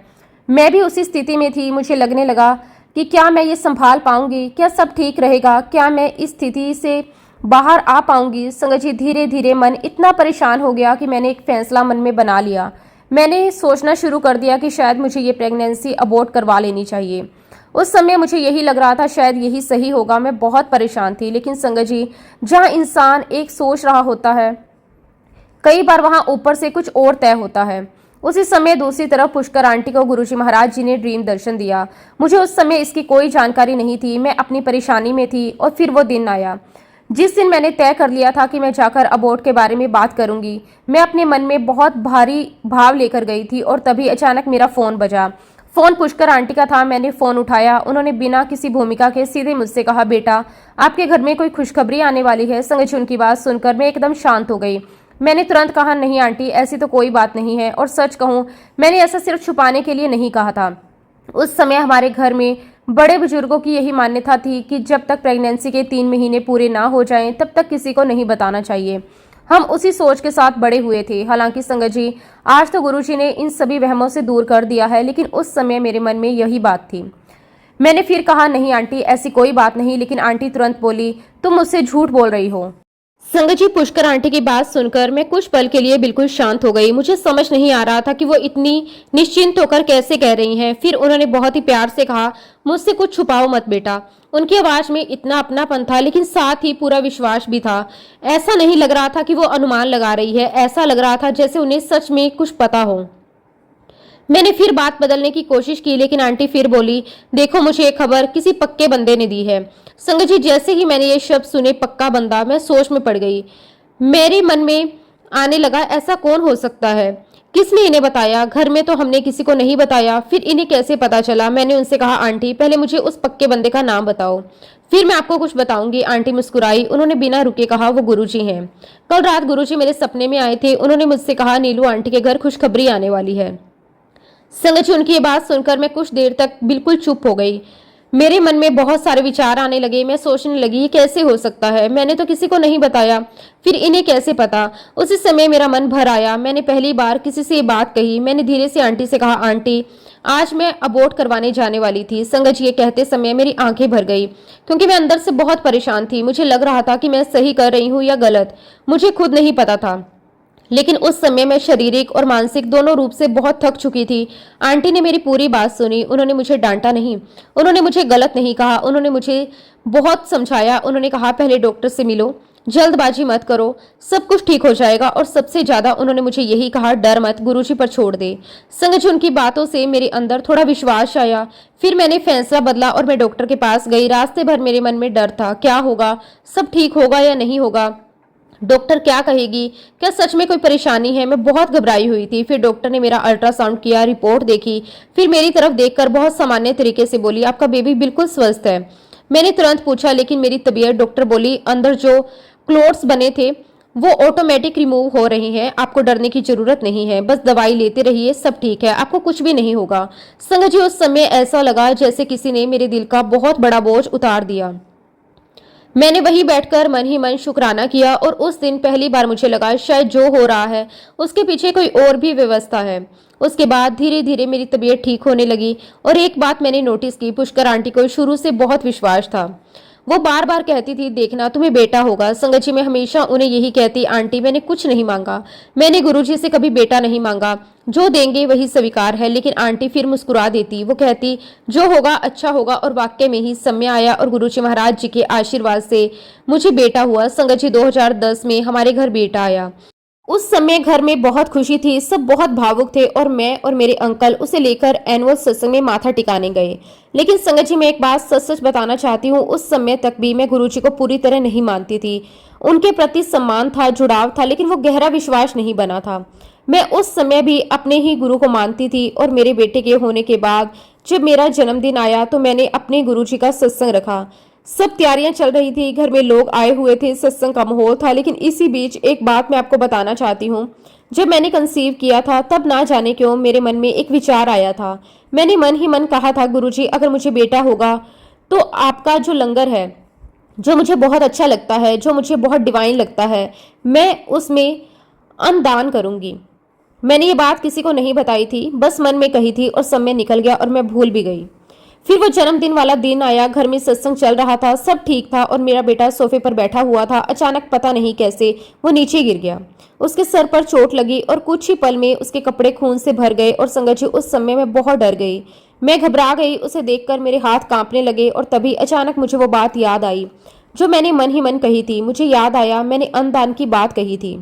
मैं भी उसी स्थिति में थी। मुझे लगने लगा कि क्या मैं ये संभाल पाऊंगी, क्या सब ठीक रहेगा, क्या मैं इस स्थिति से बाहर आ पाऊंगी। संगत जी, धीरे धीरे मन इतना परेशान हो गया कि मैंने एक फैसला मन में बना लिया। मैंने सोचना शुरू कर दिया कि शायद मुझे ये प्रेगनेंसी अबॉर्ट करवा लेनी चाहिए। उस समय मुझे यही लग रहा था शायद यही सही होगा। मैं बहुत परेशान थी। लेकिन संगत जी, जहाँ इंसान एक सोच रहा होता है, कई बार वहां ऊपर से कुछ और तय होता है। उसी समय दूसरी तरफ पुष्कर आंटी को गुरुजी महाराज जी ने ड्रीम दर्शन दिया। मुझे उस समय इसकी कोई जानकारी नहीं थी, मैं अपनी परेशानी में थी। और फिर वो दिन आया जिस दिन मैंने तय कर लिया था कि मैं जाकर अबॉर्ट के बारे में बात करूंगी। मैं अपने मन में बहुत भारी भाव लेकर गई थी और तभी अचानक मेरा फ़ोन बजा। फ़ोन पुष्कर आंटी का था। मैंने फ़ोन उठाया। उन्होंने बिना किसी भूमिका के सीधे मुझसे कहा, बेटा आपके घर में कोई खुशखबरी आने वाली है। संगत जी, उनकी बात सुनकर मैं एकदम शांत हो गई। मैंने तुरंत कहा, नहीं आंटी, ऐसी तो कोई बात नहीं है। और सच कहूँ, मैंने ऐसा सिर्फ छुपाने के लिए नहीं कहा था। उस समय हमारे घर में बड़े बुजुर्गों की यही मान्यता थी कि जब तक प्रेगनेंसी के 3 महीने पूरे ना हो जाएं, तब तक किसी को नहीं बताना चाहिए। हम उसी सोच के साथ बड़े हुए थे। हालांकि संगत जी, आज तो गुरुजी ने इन सभी वहमों से दूर कर दिया है, लेकिन उस समय मेरे मन में यही बात थी। मैंने फिर कहा, नहीं आंटी, ऐसी कोई बात नहीं। लेकिन आंटी तुरंत बोली, तुम मुझसे झूठ बोल रही हो। संगत जी, पुष्कर आंटी की बात सुनकर मैं कुछ पल के लिए बिल्कुल शांत हो गई। मुझे समझ नहीं आ रहा था कि वो इतनी निश्चिंत होकर कैसे कह रही हैं। फिर उन्होंने बहुत ही प्यार से कहा, मुझसे कुछ छुपाओ मत बेटा। उनकी आवाज में इतना अपनापन था, लेकिन साथ ही पूरा विश्वास भी था। ऐसा नहीं लग रहा था कि वो अनुमान लगा रही है, ऐसा लग रहा था जैसे उन्हें सच में कुछ पता हो। मैंने फिर बात बदलने की कोशिश की, लेकिन आंटी फिर बोली, देखो मुझे एक खबर किसी पक्के बंदे ने दी है। संगत जी, जैसे ही मैंने ये शब्द सुने, पक्का बंदा, मैं सोच में पड़ गई। मेरे मन में आने लगा, ऐसा कौन हो सकता है, किसने इन्हें बताया। घर में तो हमने किसी को नहीं बताया, फिर इन्हें कैसे पता चला। मैंने उनसे कहा, आंटी पहले मुझे उस पक्के बंदे का नाम बताओ, फिर मैं आपको कुछ बताऊंगी। आंटी मुस्कुराई। उन्होंने बिना रुके कहा, वो गुरुजी हैं। कल रात गुरुजी मेरे सपने में आए थे। उन्होंने मुझसे कहा, नीलू आंटी के घर खुशखबरी आने वाली है। संगत जी, उनकी ये बात सुनकर मैं कुछ देर तक बिल्कुल चुप हो गई। मेरे मन में बहुत सारे विचार आने लगे। मैं सोचने लगी, ये कैसे हो सकता है, मैंने तो किसी को नहीं बताया, फिर इन्हें कैसे पता। उसी समय मेरा मन भर आया। मैंने पहली बार किसी से ये बात कही। मैंने धीरे से आंटी से कहा, आंटी आज मैं अबॉर्ट करवाने जाने वाली थी। संगत जी, ये कहते समय मेरी आंखें भर गई, क्योंकि मैं अंदर से बहुत परेशान थी। मुझे लग रहा था कि मैं सही कर रही हूँ या गलत, मुझे खुद नहीं पता था। लेकिन उस समय मैं शारीरिक और मानसिक दोनों रूप से बहुत थक चुकी थी। आंटी ने मेरी पूरी बात सुनी। उन्होंने मुझे डांटा नहीं, उन्होंने मुझे गलत नहीं कहा, उन्होंने मुझे बहुत समझाया। उन्होंने कहा पहले डॉक्टर से मिलो, जल्दबाजी मत करो, सब कुछ ठीक हो जाएगा। और सबसे ज्यादा उन्होंने मुझे यही कहा, डर मत, गुरुजी पर छोड़ दे। संगत जी, उनकी बातों से मेरे अंदर थोड़ा विश्वास आया। फिर मैंने फैसला बदला और मैं डॉक्टर के पास गई। रास्ते भर मेरे मन में डर था, क्या होगा, सब ठीक होगा या नहीं होगा, डॉक्टर क्या कहेगी, क्या सच में कोई परेशानी है। मैं बहुत घबराई हुई थी। फिर डॉक्टर ने मेरा अल्ट्रासाउंड किया, रिपोर्ट देखी, फिर मेरी तरफ देखकर बहुत सामान्य तरीके से बोली, आपका बेबी बिल्कुल स्वस्थ है। मैंने तुरंत पूछा, लेकिन मेरी तबीयत, डॉक्टर बोली, अंदर जो क्लोट्स बने थे वो ऑटोमेटिक रिमूव हो रहे हैं, आपको डरने की जरूरत नहीं है, बस दवाई लेते रहिए, सब ठीक है, आपको कुछ भी नहीं होगा। संगत जी, उस समय ऐसा लगा जैसे किसी ने मेरे दिल का बहुत बड़ा बोझ उतार दिया। मैंने वहीं बैठकर मन ही मन शुक्राना किया और उस दिन पहली बार मुझे लगा शायद जो हो रहा है उसके पीछे कोई और भी व्यवस्था है। उसके बाद धीरे धीरे मेरी तबीयत ठीक होने लगी। और एक बात मैंने नोटिस की, पुष्कर आंटी को शुरू से बहुत विश्वास था। वो बार बार कहती थी, देखना तुम्हें बेटा होगा। संगत जी, मैं हमेशा उन्हें यही कहती, आंटी मैंने कुछ नहीं मांगा, मैंने गुरुजी से कभी बेटा नहीं मांगा, जो देंगे वही स्वीकार है। लेकिन आंटी फिर मुस्कुरा देती, वो कहती जो होगा अच्छा होगा। और वाकई में ही समय आया और गुरुजी महाराज जी के आशीर्वाद से मुझे बेटा हुआ। संगत जी, 2010 में हमारे घर बेटा आया। उस समय घर में बहुत खुशी थी, सब बहुत भावुक थे और मैं और मेरे अंकल उसे लेकर एनुअल सत्संग में माथा टिकाने गए। लेकिन संगत जी, मैं एक बात सच सच बताना चाहती हूँ, उस समय तक भी मैं गुरुजी को पूरी तरह नहीं मानती थी। उनके प्रति सम्मान था, जुड़ाव था, लेकिन वो गहरा विश्वास नहीं बना था। मैं उस समय भी अपने ही गुरु को मानती थी। और मेरे बेटे के होने के बाद जब मेरा जन्मदिन आया तो मैंने अपने गुरुजी का सत्संग रखा। सब तैयारियां चल रही थी, घर में लोग आए हुए थे, सत्संग का माहौल था। लेकिन इसी बीच एक बात मैं आपको बताना चाहती हूँ, जब मैंने कंसीव किया था तब ना जाने क्यों मेरे मन में एक विचार आया था। मैंने मन ही मन कहा था, गुरुजी अगर मुझे बेटा होगा तो आपका जो लंगर है, जो मुझे बहुत अच्छा लगता है, जो मुझे बहुत डिवाइन लगता है, मैं उसमें अन्नदान करूंगी। मैंने ये बात किसी को नहीं बताई थी, बस मन में कही थी और समय निकल गया और मैं भूल भी गई। फिर वो जन्मदिन वाला दिन आया, घर में सत्संग चल रहा था, सब ठीक था और मेरा बेटा सोफे पर बैठा हुआ था। अचानक पता नहीं कैसे वो नीचे गिर गया। उसके सर पर चोट लगी और कुछ ही पल में उसके कपड़े खून से भर गए। और संगत जी, उस समय मैं बहुत डर गई, मैं घबरा गई। उसे देखकर मेरे हाथ कांपने लगे और तभी अचानक मुझे वो बात याद आई जो मैंने मन ही मन कही थी। मुझे याद आया मैंने अन्नदान की बात कही थी।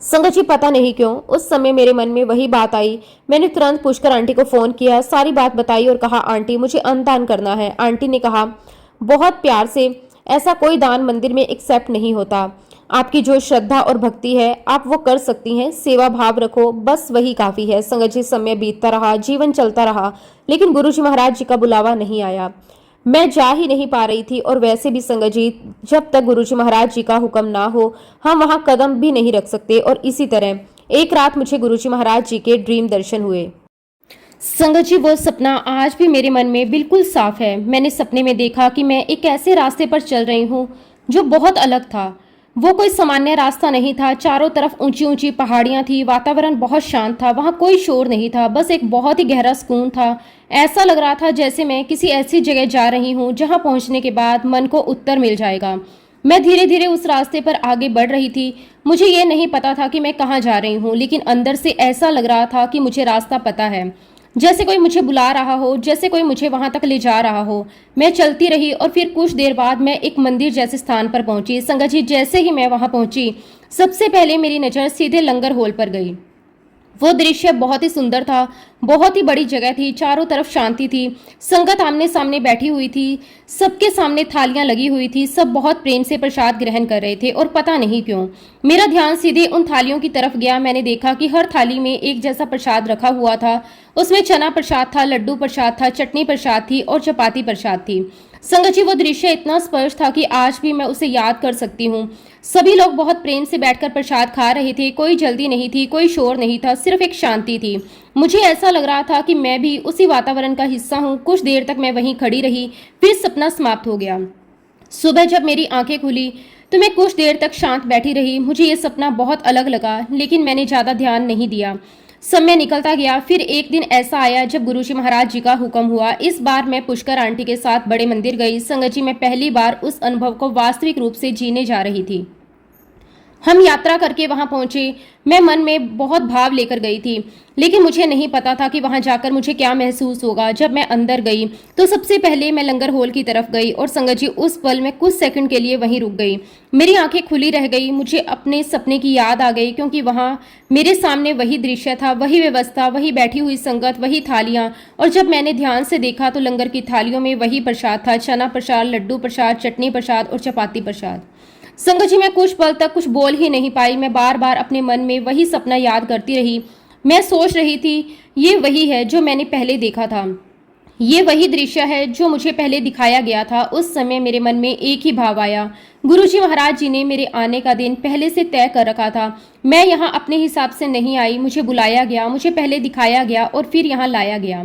संगत जी, पता नहीं क्यों उस समय मेरे मन में वही बात आई। मैंने तुरंत पुष्कर आंटी को फोन किया, सारी बात बताई और कहा, आंटी मुझे अन्नदान करना है। आंटी ने कहा बहुत प्यार से, ऐसा कोई दान मंदिर में एक्सेप्ट नहीं होता, आपकी जो श्रद्धा और भक्ति है आप वो कर सकती हैं, सेवा भाव रखो, बस वही काफी है। संगत जी, समय बीतता रहा, जीवन चलता रहा, लेकिन गुरुजी महाराज जी का बुलावा नहीं आया। मैं जा ही नहीं पा रही थी। और वैसे भी संगत जी, जब तक गुरुजी महाराज जी का हुक्म ना हो हम वहां कदम भी नहीं रख सकते। और इसी तरह एक रात मुझे गुरुजी महाराज जी के ड्रीम दर्शन हुए। संगत जी, वो सपना आज भी मेरे मन में बिल्कुल साफ है। मैंने सपने में देखा कि मैं एक ऐसे रास्ते पर चल रही हूँ जो बहुत अलग था। वो कोई सामान्य रास्ता नहीं था, चारों तरफ ऊंची ऊंची पहाड़ियां थी, वातावरण बहुत शांत था, वहां कोई शोर नहीं था, बस एक बहुत ही गहरा सुकून था। ऐसा लग रहा था जैसे मैं किसी ऐसी जगह जा रही हूँ जहां पहुंचने के बाद मन को उत्तर मिल जाएगा। मैं धीरे धीरे उस रास्ते पर आगे बढ़ रही थी। मुझे ये नहीं पता था कि मैं कहाँ जा रही हूँ, लेकिन अंदर से ऐसा लग रहा था कि मुझे रास्ता पता है, जैसे कोई मुझे बुला रहा हो, जैसे कोई मुझे वहां तक ले जा रहा हो। मैं चलती रही और फिर कुछ देर बाद मैं एक मंदिर जैसे स्थान पर पहुंची। संगत जी, जैसे ही मैं वहां पहुंची सबसे पहले मेरी नजर सीधे लंगर हॉल पर गई। वो दृश्य बहुत ही सुंदर था, बहुत ही बड़ी जगह थी, चारों तरफ शांति थी, संगत आमने सामने बैठी हुई थी, सबके सामने थालियां लगी हुई थी, सब बहुत प्रेम से प्रसाद ग्रहण कर रहे थे। और पता नहीं क्यों मेरा ध्यान सीधे उन थालियों की तरफ गया। मैंने देखा कि हर थाली में एक जैसा प्रसाद रखा हुआ था। उसमें चना प्रसाद था, लड्डू प्रसाद था, चटनी प्रसाद थी और चपाती प्रसाद थी। संगत जी, वो दृश्य इतना स्पष्ट था कि आज भी मैं उसे याद कर सकती हूँ। सभी लोग बहुत प्रेम से बैठकर प्रसाद खा रहे थे, कोई जल्दी नहीं थी, कोई शोर नहीं था, सिर्फ एक शांति थी। मुझे ऐसा लग रहा था कि मैं भी उसी वातावरण का हिस्सा हूँ। कुछ देर तक मैं वहीं खड़ी रही, फिर सपना समाप्त हो गया। सुबह जब मेरी आंखें खुली तो मैं कुछ देर तक शांत बैठी रही। मुझे ये सपना बहुत अलग लगा, लेकिन मैंने ज्यादा ध्यान नहीं दिया। समय निकलता गया। फिर एक दिन ऐसा आया जब गुरुजी महाराज जी का हुक्म हुआ। इस बार मैं पुष्कर आंटी के साथ बड़े मंदिर गई। संगत जी, मैं पहली बार उस अनुभव को वास्तविक रूप से जीने जा रही थी। हम यात्रा करके वहां पहुंचे। मैं मन में बहुत भाव लेकर गई थी, लेकिन मुझे नहीं पता था कि वहां जाकर मुझे क्या महसूस होगा। जब मैं अंदर गई तो सबसे पहले मैं लंगर हॉल की तरफ गई और संगत जी उस पल में कुछ सेकंड के लिए वहीं रुक गई। मेरी आंखें खुली रह गई। मुझे अपने सपने की याद आ गई, क्योंकि वहां मेरे सामने वही दृश्य था, वही व्यवस्था, वही बैठी हुई संगत, वही थालियां। और जब मैंने ध्यान से देखा तो लंगर की थालियों में वही प्रसाद था, चना प्रसाद, लड्डू प्रसाद, चटनी प्रसाद और चपाती प्रसाद। संगत जी, मैं कुछ पल तक कुछ बोल ही नहीं पाई। मैं बार बार अपने मन में वही सपना याद करती रही। मैं सोच रही थी, ये वही है जो मैंने पहले देखा था, ये वही दृश्य है जो मुझे पहले दिखाया गया था। उस समय मेरे मन में एक ही भाव आया, गुरुजी महाराज जी ने मेरे आने का दिन पहले से तय कर रखा था। मैं यहाँ अपने हिसाब से नहीं आई, मुझे बुलाया गया, मुझे पहले दिखाया गया और फिर यहाँ लाया गया।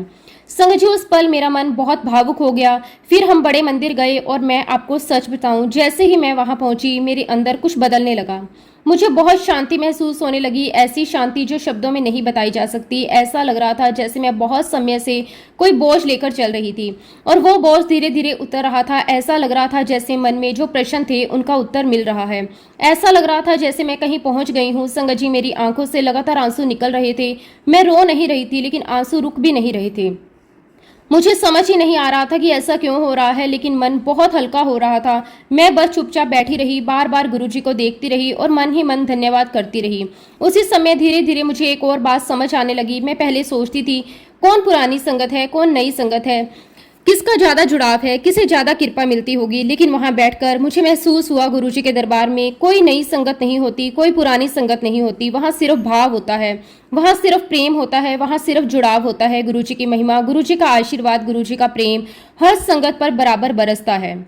संगत जी, उस पल मेरा मन बहुत भावुक हो गया। फिर हम बड़े मंदिर गए और मैं आपको सच बताऊं, जैसे ही मैं वहां पहुंची मेरे अंदर कुछ बदलने लगा। मुझे बहुत शांति महसूस होने लगी, ऐसी शांति जो शब्दों में नहीं बताई जा सकती। ऐसा लग रहा था जैसे मैं बहुत समय से कोई बोझ लेकर चल रही थी और वो बोझ धीरे धीरे उतर रहा था। ऐसा लग रहा था जैसे मन में जो प्रश्न थे उनका उत्तर मिल रहा है। ऐसा लग रहा था जैसे मैं कहीं पहुंच गई हूँ। संगत जी, मेरी आंखों से लगातार आंसू निकल रहे थे। मैं रो नहीं रही थी, लेकिन आंसू रुक भी नहीं रहे थे। मुझे समझ ही नहीं आ रहा था कि ऐसा क्यों हो रहा है, लेकिन मन बहुत हल्का हो रहा था। मैं बस चुपचाप बैठी रही, बार बार गुरुजी को देखती रही और मन ही मन धन्यवाद करती रही। उसी समय धीरे धीरे मुझे एक और बात समझ आने लगी। मैं पहले सोचती थी कौन पुरानी संगत है, कौन नई संगत है, किसका ज्यादा जुड़ाव है, किसे ज्यादा कृपा मिलती होगी। लेकिन वहां बैठकर मुझे महसूस हुआ गुरुजी के दरबार में कोई नई संगत नहीं होती, कोई पुरानी संगत नहीं होती। वहां सिर्फ भाव होता है, वहां सिर्फ प्रेम होता है, वहां सिर्फ जुड़ाव होता है। गुरुजी की महिमा, गुरुजी का आशीर्वाद, गुरुजी का प्रेम हर संगत पर बराबर बरसता है।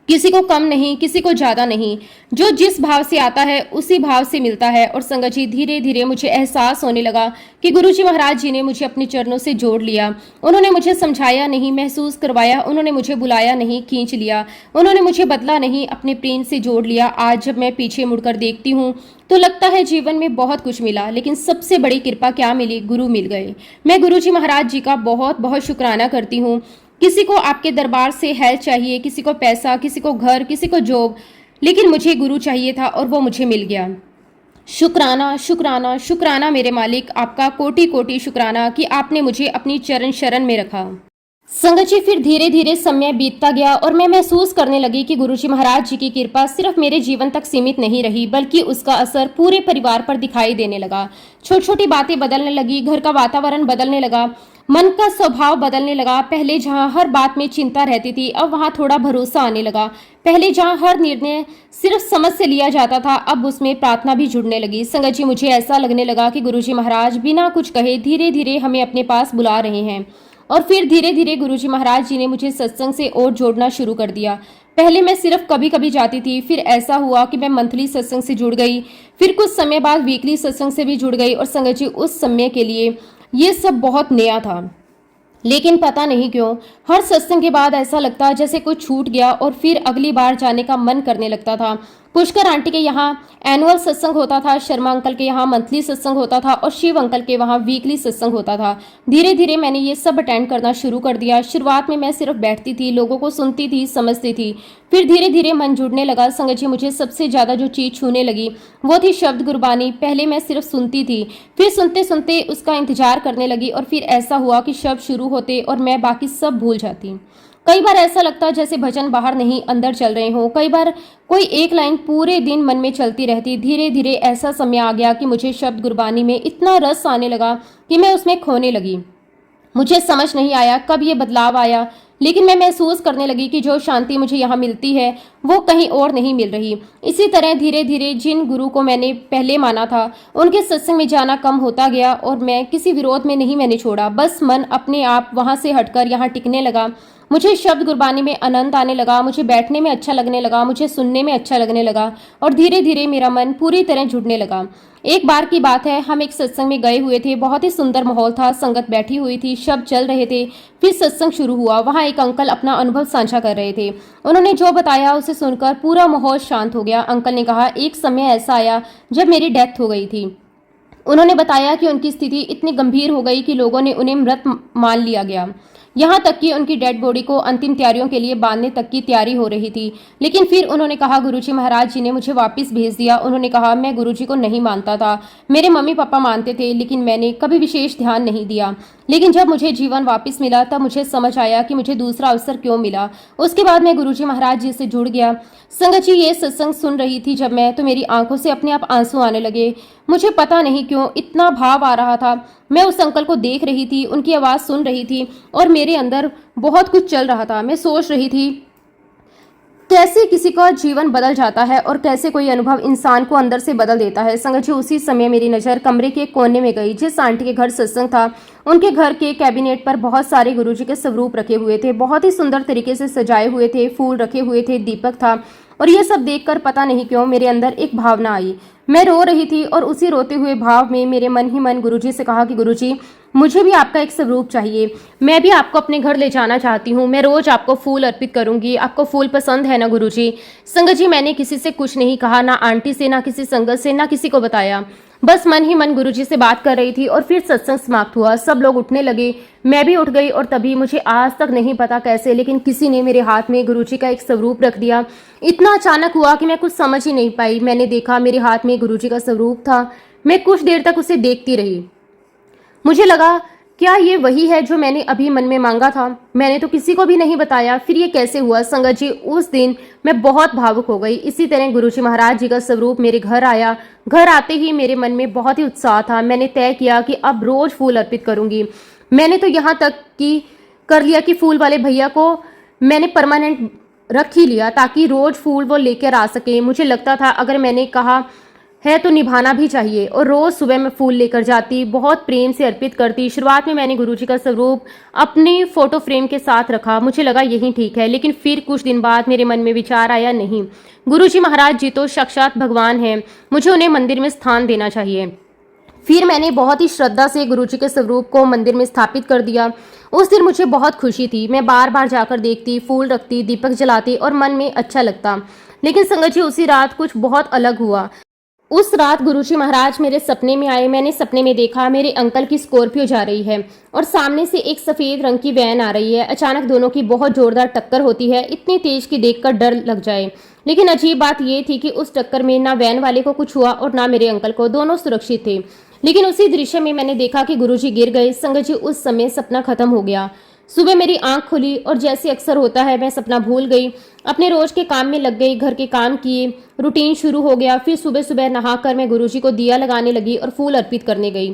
किसी को कम नहीं, किसी को ज्यादा नहीं। जो जिस भाव से आता है उसी भाव से मिलता है। और संगत जी, धीरे धीरे मुझे एहसास होने लगा कि गुरुजी महाराज जी ने मुझे अपने चरणों से जोड़ लिया। उन्होंने मुझे समझाया नहीं, महसूस करवाया। उन्होंने मुझे बुलाया नहीं, खींच लिया। उन्होंने मुझे बदला नहीं, अपने प्रेम से जोड़ लिया। आज जब मैं पीछे मुड़कर देखती हूँ तो लगता है जीवन में बहुत कुछ मिला, लेकिन सबसे बड़ी कृपा क्या मिली? गुरु मिल गए। मैं गुरुजी महाराज जी का बहुत बहुत शुक्राना करती हूँ। किसी को आपके दरबार से हेल्प चाहिए, किसी को पैसा, किसी को घर, किसी को जॉब, लेकिन मुझे गुरु चाहिए था और वो मुझे मिल गया। शुक्राना शुक्राना शुक्राना मेरे मालिक, आपका कोटि कोटि शुक्राना कि आपने मुझे अपनी चरण शरण में रखा। संगत जी, फिर धीरे धीरे समय बीतता गया और मैं महसूस करने लगी कि गुरुजी महाराज जी की कृपा सिर्फ मेरे जीवन तक सीमित नहीं रही, बल्कि उसका असर पूरे परिवार पर दिखाई देने लगा। छोटी छोटी बातें बदलने लगी, घर का वातावरण बदलने लगा, मन का स्वभाव बदलने लगा। पहले जहां हर बात में चिंता रहती थी, अब वहां थोड़ा भरोसा आने लगा। पहले जहां हर निर्णय सिर्फ समझ से लिया जाता था, अब उसमें प्रार्थना भी जुड़ने लगी। संगत जी, मुझे ऐसा लगने लगा कि गुरुजी महाराज बिना कुछ कहे धीरे धीरे हमें अपने पास बुला रहे हैं। और फिर धीरे धीरे गुरुजी महाराज जी ने मुझे सत्संग से और जोड़ना शुरू कर दिया। पहले मैं सिर्फ कभी कभी जाती थी, फिर ऐसा हुआ कि मैं मंथली सत्संग से जुड़ गई, फिर कुछ समय बाद वीकली सत्संग से भी जुड़ गई। और संगत जी, उस समय के लिए ये सब बहुत नया था, लेकिन पता नहीं क्यों हर सत्संग के बाद ऐसा लगता जैसे कुछ छूट गया और फिर अगली बार जाने का मन करने लगता था। पुष्कर आंटी के यहाँ एनुअल सत्संग होता था, शर्मा अंकल के यहाँ मंथली सत्संग होता था और शिव अंकल के वहाँ वीकली सत्संग होता था। धीरे धीरे मैंने ये सब अटेंड करना शुरू कर दिया। शुरुआत में मैं सिर्फ बैठती थी, लोगों को सुनती थी, समझती थी। फिर धीरे धीरे मन जुड़ने लगा। संगत जी, मुझे सबसे ज्यादा जो चीज छूने लगी वो थी शब्द गुरबानी। पहले मैं सिर्फ सुनती थी, फिर सुनते सुनते उसका इंतजार करने लगी और फिर ऐसा हुआ कि शब्द शुरू होते और मैं बाकी सब भूल जाती। कई बार ऐसा लगता जैसे भजन बाहर नहीं अंदर चल रहे हो। कई बार कोई एक लाइन पूरे दिन मन में चलती रहती। धीरे धीरे ऐसा समय आ गया कि मुझे शब्द गुरबानी में इतना रस आने लगा कि मैं उसमें खोने लगी। मुझे समझ नहीं आया कब ये बदलाव आया, लेकिन मैं महसूस करने लगी कि जो शांति मुझे यहाँ मिलती है वो कहीं और नहीं मिल रही। इसी तरह धीरे धीरे जिन गुरु को मैंने पहले माना था उनके सत्संग में जाना कम होता गया और मैं किसी विरोध में नहीं मैंने छोड़ा। बस मन अपने आप वहाँ से हटकर यहाँ टिकने लगा। मुझे शब्द गुरबानी में आनंद आने लगा, मुझे बैठने में अच्छा लगने लगा, मुझे सुनने में अच्छा लगने लगा और धीरे धीरे मेरा मन पूरी तरह जुड़ने लगा। एक बार की बात है, हम एक सत्संग में गए हुए थे। बहुत ही सुंदर माहौल था, संगत बैठी हुई थी, शब्द चल रहे थे। फिर सत्संग शुरू हुआ। वहाँ एक अंकल अपना अनुभव साझा कर रहे थे। उन्होंने जो बताया उसे सुनकर पूरा माहौल शांत हो गया। अंकल ने कहा, एक समय ऐसा आया जब मेरी डेथ हो गई थी। उन्होंने बताया कि उनकी स्थिति इतनी गंभीर हो गई कि लोगों ने उन्हें मृत मान लिया गया। यहाँ तक कि उनकी डेड बॉडी को अंतिम तैयारियों के लिए बांधने तक की तैयारी हो रही थी। लेकिन फिर उन्होंने कहा, गुरुजी महाराज जी ने मुझे वापस भेज दिया। उन्होंने कहा, मैं गुरुजी को नहीं मानता था, मेरे मम्मी पापा मानते थे, लेकिन मैंने कभी विशेष ध्यान नहीं दिया। लेकिन जब मुझे जीवन वापस मिला तब मुझे समझ आया कि मुझे दूसरा अवसर क्यों मिला। उसके बाद मैं गुरुजी महाराज जी से जुड़ गया। संगत जी, ये सत्संग सुन रही थी जब मैं, तो मेरी आंखों से अपने आप आंसू आने लगे। मुझे पता नहीं क्यों इतना भाव आ रहा था। मैं उस अंकल को देख रही थी, उनकी आवाज़ सुन रही थी और मेरे अंदर बहुत कुछ चल रहा था। मैं सोच रही थी कैसे किसी का जीवन बदल जाता है और कैसे कोई अनुभव इंसान को अंदर से बदल देता है। संगत जी, उसी समय मेरी नज़र कमरे के कोने में गई। जिस आंटी के घर सत्संग था, उनके घर के कैबिनेट पर बहुत सारे गुरुजी के स्वरूप रखे हुए थे, बहुत ही सुंदर तरीके से सजाए हुए थे, फूल रखे हुए थे, दीपक था। और ये सब देखकर पता नहीं क्यों मेरे अंदर एक भावना आई। मैं रो रही थी और उसी रोते हुए भाव में मेरे मन ही मन गुरुजी से कहा कि गुरुजी, मुझे भी आपका एक स्वरूप चाहिए, मैं भी आपको अपने घर ले जाना चाहती हूँ, मैं रोज आपको फूल अर्पित करूंगी, आपको फूल पसंद है ना गुरुजी। संगत जी, मैंने किसी से कुछ नहीं कहा, ना आंटी से, ना किसी संगत से, ना किसी को बताया। बस मन ही मन गुरुजी से बात कर रही थी और फिर सत्संग समाप्त हुआ। सब लोग उठने लगे, मैं भी उठ गई और तभी मुझे आज तक नहीं पता कैसे, लेकिन किसी ने मेरे हाथ में गुरुजी का एक स्वरूप रख दिया। इतना अचानक हुआ कि मैं कुछ समझ ही नहीं पाई। मैंने देखा मेरे हाथ में गुरुजी का स्वरूप था। मैं कुछ देर तक उसे देखती रही। मुझे लगा, क्या ये वही है जो मैंने अभी मन में मांगा था? मैंने तो किसी को भी नहीं बताया, फिर ये कैसे हुआ? संगत जी, उस दिन मैं बहुत भावुक हो गई। इसी तरह गुरुजी महाराज जी का स्वरूप मेरे घर आया। घर आते ही मेरे मन में बहुत ही उत्साह था। मैंने तय किया कि अब रोज फूल अर्पित करूंगी। मैंने तो यहाँ तक कि कर लिया कि फूल वाले भैया को मैंने परमानेंट रख ही लिया ताकि रोज फूल वो लेकर आ सके। मुझे लगता था अगर मैंने कहा है तो निभाना भी चाहिए, और रोज सुबह मैं फूल लेकर जाती, बहुत प्रेम से अर्पित करती। शुरुआत में मैंने गुरुजी का स्वरूप अपनी फोटो फ्रेम के साथ रखा, मुझे लगा यही ठीक है। लेकिन फिर कुछ दिन बाद मेरे मन में विचार आया, नहीं, गुरुजी महाराज जी तो साक्षात भगवान हैं, मुझे उन्हें मंदिर में स्थान देना चाहिए। फिर मैंने बहुत ही श्रद्धा से गुरुजी के स्वरूप को मंदिर में स्थापित कर दिया। उस दिन मुझे बहुत खुशी थी। मैं बार बार जाकर देखती, फूल रखती, दीपक जलाती और मन में अच्छा लगता। लेकिन संगत जी, उसी रात कुछ बहुत अलग हुआ। उस रात गुरुजी महाराज मेरे सपने में आए। मैंने सपने में देखा मेरे अंकल की स्कॉर्पियो जा रही है और सामने से एक सफेद रंग की वैन आ रही है। अचानक दोनों की बहुत जोरदार टक्कर होती है, इतनी तेज कि देखकर डर लग जाए। लेकिन अजीब बात यह थी कि उस टक्कर में ना वैन वाले को कुछ हुआ और ना मेरे अंकल को, दोनों सुरक्षित थे। लेकिन उसी दृश्य में मैंने देखा कि गुरुजी गिर गए। संगत जी, उस समय सपना खत्म हो गया। सुबह मेरी आंख खुली और जैसे अक्सर होता है मैं सपना भूल गई, अपने रोज के काम में लग गई, घर के काम किए, रूटीन शुरू हो गया। फिर सुबह सुबह नहाकर मैं गुरुजी को दिया लगाने लगी और फूल अर्पित करने गई,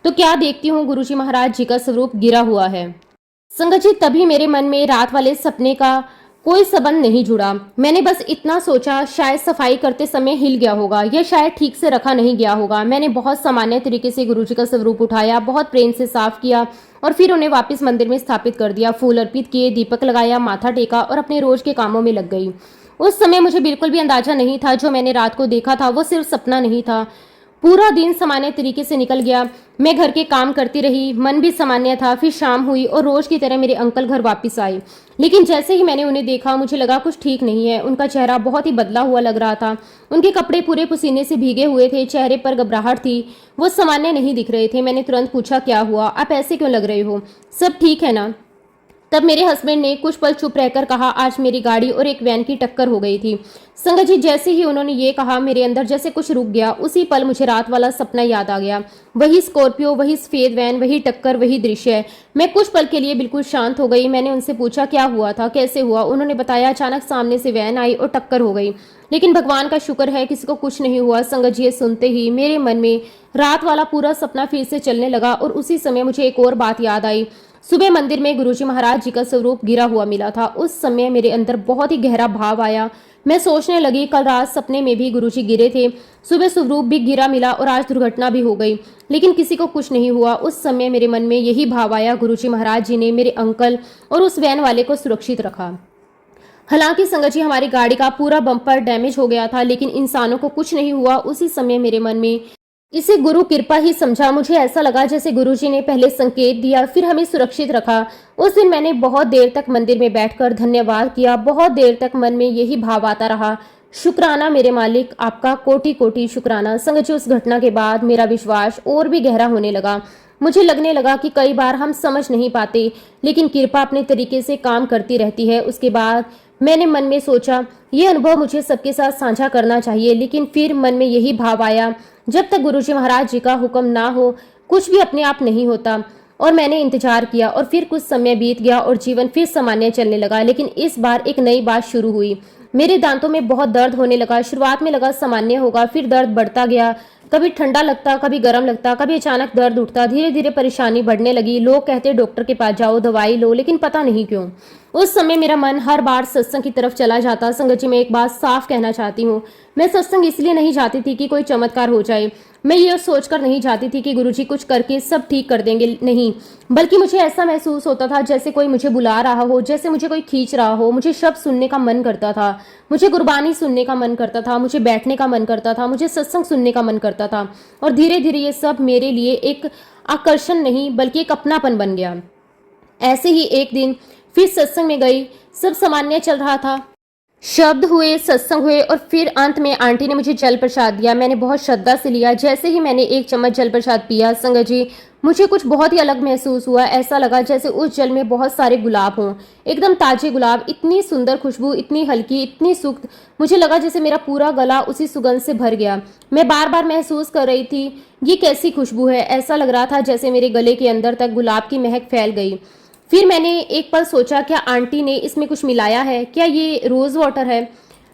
तो क्या देखती हूँ गुरुजी महाराज जी का स्वरूप गिरा हुआ है। संगत जी, तभी मेरे मन में रात वाले सपने का कोई संबंध नहीं जुड़ा। मैंने बस इतना सोचा, शायद सफाई करते समय हिल गया होगा या शायद ठीक से रखा नहीं गया होगा। मैंने बहुत सामान्य तरीके से गुरुजी का स्वरूप उठाया, बहुत प्रेम से साफ किया और फिर उन्हें वापस मंदिर में स्थापित कर दिया। फूल अर्पित किए, दीपक लगाया, माथा टेका और अपने रोज के कामों में लग गई। उस समय मुझे बिल्कुल भी अंदाजा नहीं था जो मैंने रात को देखा था वो सिर्फ सपना नहीं था। पूरा दिन सामान्य तरीके से निकल गया। मैं घर के काम करती रही, मन भी सामान्य था। फिर शाम हुई और रोज की तरह मेरे अंकल घर वापस आए। लेकिन जैसे ही मैंने उन्हें देखा मुझे लगा कुछ ठीक नहीं है। उनका चेहरा बहुत ही बदला हुआ लग रहा था। उनके कपड़े पूरे पसीने से भीगे हुए थे, चेहरे पर घबराहट थी, वो सामान्य नहीं दिख रहे थे। मैंने तुरंत पूछा, क्या हुआ, आप ऐसे क्यों लग रहे हो, सब ठीक है ना? तब मेरे हस्बैंड ने कुछ पल चुप रहकर कहा, आज मेरी गाड़ी और एक वैन की टक्कर हो गई थी। संगत जी, जैसे ही उन्होंने ये कहा मेरे अंदर जैसे कुछ रुक गया। उसी पल मुझे रात वाला सपना याद आ गया। वही स्कॉर्पियो, वही सफेद वैन, वही टक्कर, वही दृश्य। मैं कुछ पल के लिए बिल्कुल शांत हो गई। मैंने उनसे पूछा, क्या हुआ था, कैसे हुआ? उन्होंने बताया, अचानक सामने से वैन आई और टक्कर हो गई, लेकिन भगवान का शुक्र है किसी को कुछ नहीं हुआ। संगत जी, ये सुनते ही मेरे मन में रात वाला पूरा सपना फिर से चलने लगा और उसी समय मुझे एक और बात याद आई। सुबह मंदिर में गुरुजी महाराज जी का स्वरूप गिरा हुआ मिला था। उस समय मेरे अंदर बहुत ही गहरा भाव आया। मैं सोचने लगी, कल रात सपने में भी गुरुजी गिरे थे, सुबह स्वरूप भी गिरा मिला और आज दुर्घटना भी हो गई, लेकिन किसी को कुछ नहीं हुआ। उस समय मेरे मन में यही भाव आया, गुरुजी महाराज जी ने मेरे अंकल और उस वैन वाले को सुरक्षित रखा। हालांकि संगत जी, हमारी गाड़ी का पूरा बम्पर डैमेज हो गया था, लेकिन इंसानों को कुछ नहीं हुआ। उसी समय मेरे मन में इसे गुरु कृपा ही समझा। मुझे ऐसा लगा जैसे गुरुजी ने पहले संकेत दिया, फिर हमें सुरक्षित रखा। उस दिन मैंने बहुत देर तक मंदिर में बैठकर धन्यवाद किया। बहुत देर तक मन में यही भाव आता रहा, शुक्राना मेरे मालिक, आपका कोटि कोटि शुक्राना। संगत जी, उस घटना के बाद मेरा विश्वास और भी गहरा होने लगा। मुझे लगने लगा कि कई बार हम समझ नहीं पाते, लेकिन कृपा अपने तरीके से काम करती रहती है। उसके बाद मैंने मन में सोचा, ये अनुभव मुझे सबके साथ साझा करना चाहिए, लेकिन फिर मन में यही भाव आया, जब तक गुरुजी महाराज जी का हुक्म ना हो, कुछ भी अपने आप नहीं होता। और मैंने इंतजार किया और फिर कुछ समय बीत गया और जीवन फिर सामान्य चलने लगा। लेकिन इस बार एक नई बात शुरू हुई। मेरे दांतों में बहुत दर्द होने लगा। शुरुआत में लगा सामान्य होगा, फिर दर्द बढ़ता गया। कभी ठंडा लगता, कभी गर्म लगता, कभी अचानक दर्द उठता। धीरे धीरे परेशानी बढ़ने लगी। लोग कहते डॉक्टर के पास जाओ, दवाई लो, लेकिन पता नहीं क्यों उस समय मेरा मन हर बार सत्संग की तरफ चला जाता। संगत जी, मैं एक बात साफ कहना चाहती हूँ, मैं सत्संग इसलिए नहीं जाती थी कि कोई चमत्कार हो जाए। मैं ये सोचकर नहीं जाती थी कि गुरुजी कुछ करके सब ठीक कर देंगे, नहीं, बल्कि मुझे ऐसा महसूस होता था जैसे कोई मुझे बुला रहा हो, जैसे मुझे कोई खींच रहा हो। मुझे शब्द सुनने का मन करता था, मुझे गुरबानी सुनने का मन करता था, मुझे बैठने का मन करता था, मुझे सत्संग सुनने का मन करता था। और धीरे धीरे ये सब मेरे लिए एक आकर्षण नहीं बल्कि एक अपनापन बन गया। ऐसे ही एक दिन फिर सत्संग में गई। सब सामान्य चल रहा था, शब्द हुए, सत्संग हुए और फिर अंत में आंटी ने मुझे जल प्रसाद दिया। मैंने बहुत श्रद्धा से लिया। जैसे ही मैंने एक चम्मच जल प्रसाद पिया, संगत जी, मुझे कुछ बहुत ही अलग महसूस हुआ। ऐसा लगा जैसे उस जल में बहुत सारे गुलाब हों, एकदम ताजे गुलाब, इतनी सुंदर खुशबू, इतनी हल्की, इतनी सुक्त। मुझे लगा जैसे मेरा पूरा गला उसी सुगंध से भर गया। मैं बार बार महसूस कर रही थी, ये कैसी खुशबू है। ऐसा लग रहा था जैसे मेरे गले के अंदर तक गुलाब की महक फैल गई। फिर मैंने एक पल सोचा, क्या आंटी ने इसमें कुछ मिलाया है? क्या ये रोज़ वाटर है?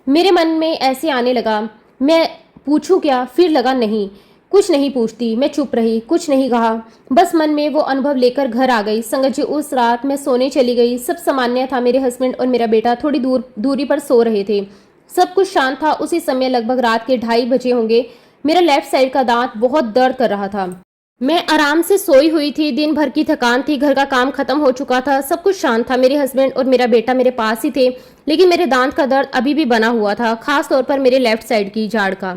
मेरे मन में ऐसे आने लगा, मैं पूछूं क्या? फिर लगा नहीं, कुछ नहीं पूछती। मैं चुप रही, कुछ नहीं कहा, बस मन में वो अनुभव लेकर घर आ गई। संगत जी, उस रात मैं सोने चली गई। सब सामान्य था। मेरे हस्बैंड और मेरा बेटा थोड़ी दूरी पर सो रहे थे। सब कुछ शांत था। उसी समय लगभग रात के 2:30 बजे होंगे। मेरा लेफ्ट साइड का दांत बहुत दर्द कर रहा था। मैं आराम से सोई हुई थी। दिन भर की थकान थी, घर का काम खत्म हो चुका था, सब कुछ शांत था। मेरे हस्बैंड और मेरा बेटा मेरे पास ही थे, लेकिन मेरे दांत का दर्द अभी भी बना हुआ था, खास तौर पर मेरे लेफ्ट साइड की जाड़ का।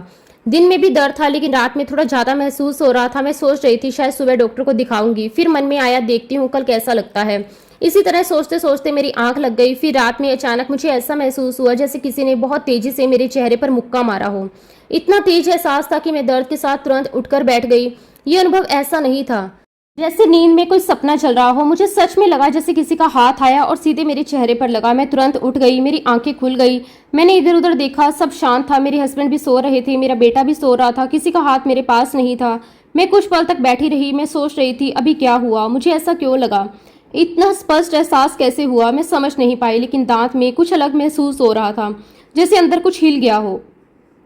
दिन में भी दर्द था, लेकिन रात में थोड़ा ज्यादा महसूस हो रहा था। मैं सोच रही थी शायद सुबह डॉक्टर को दिखाऊंगी। फिर मन में आया, देखती हूँ कल कैसा लगता है। इसी तरह सोचते सोचते मेरी आंख लग गई। फिर रात में अचानक मुझे ऐसा महसूस हुआ जैसे किसी ने बहुत तेजी से मेरे चेहरे पर मुक्का मारा हो। इतना तेज एहसास था कि मैं दर्द के साथ तुरंत उठकर बैठ गई। ये अनुभव ऐसा नहीं था जैसे नींद में कोई सपना चल रहा हो। मुझे सच में लगा जैसे किसी का हाथ आया और सीधे मेरे चेहरे पर लगा। मैं तुरंत उठ गई, मेरी आंखें खुल गई। मैंने इधर उधर देखा, सब शांत था। मेरे हस्बैंड भी सो रहे थे, मेरा बेटा भी सो रहा था। किसी का हाथ मेरे पास नहीं था। मैं कुछ पल तक बैठी रही। मैं सोच रही थी, अभी क्या हुआ, मुझे ऐसा क्यों लगा, इतना स्पष्ट एहसास कैसे हुआ, मैं समझ नहीं पाई। लेकिन दांत में कुछ अलग महसूस हो रहा था, जैसे अंदर कुछ हिल गया हो।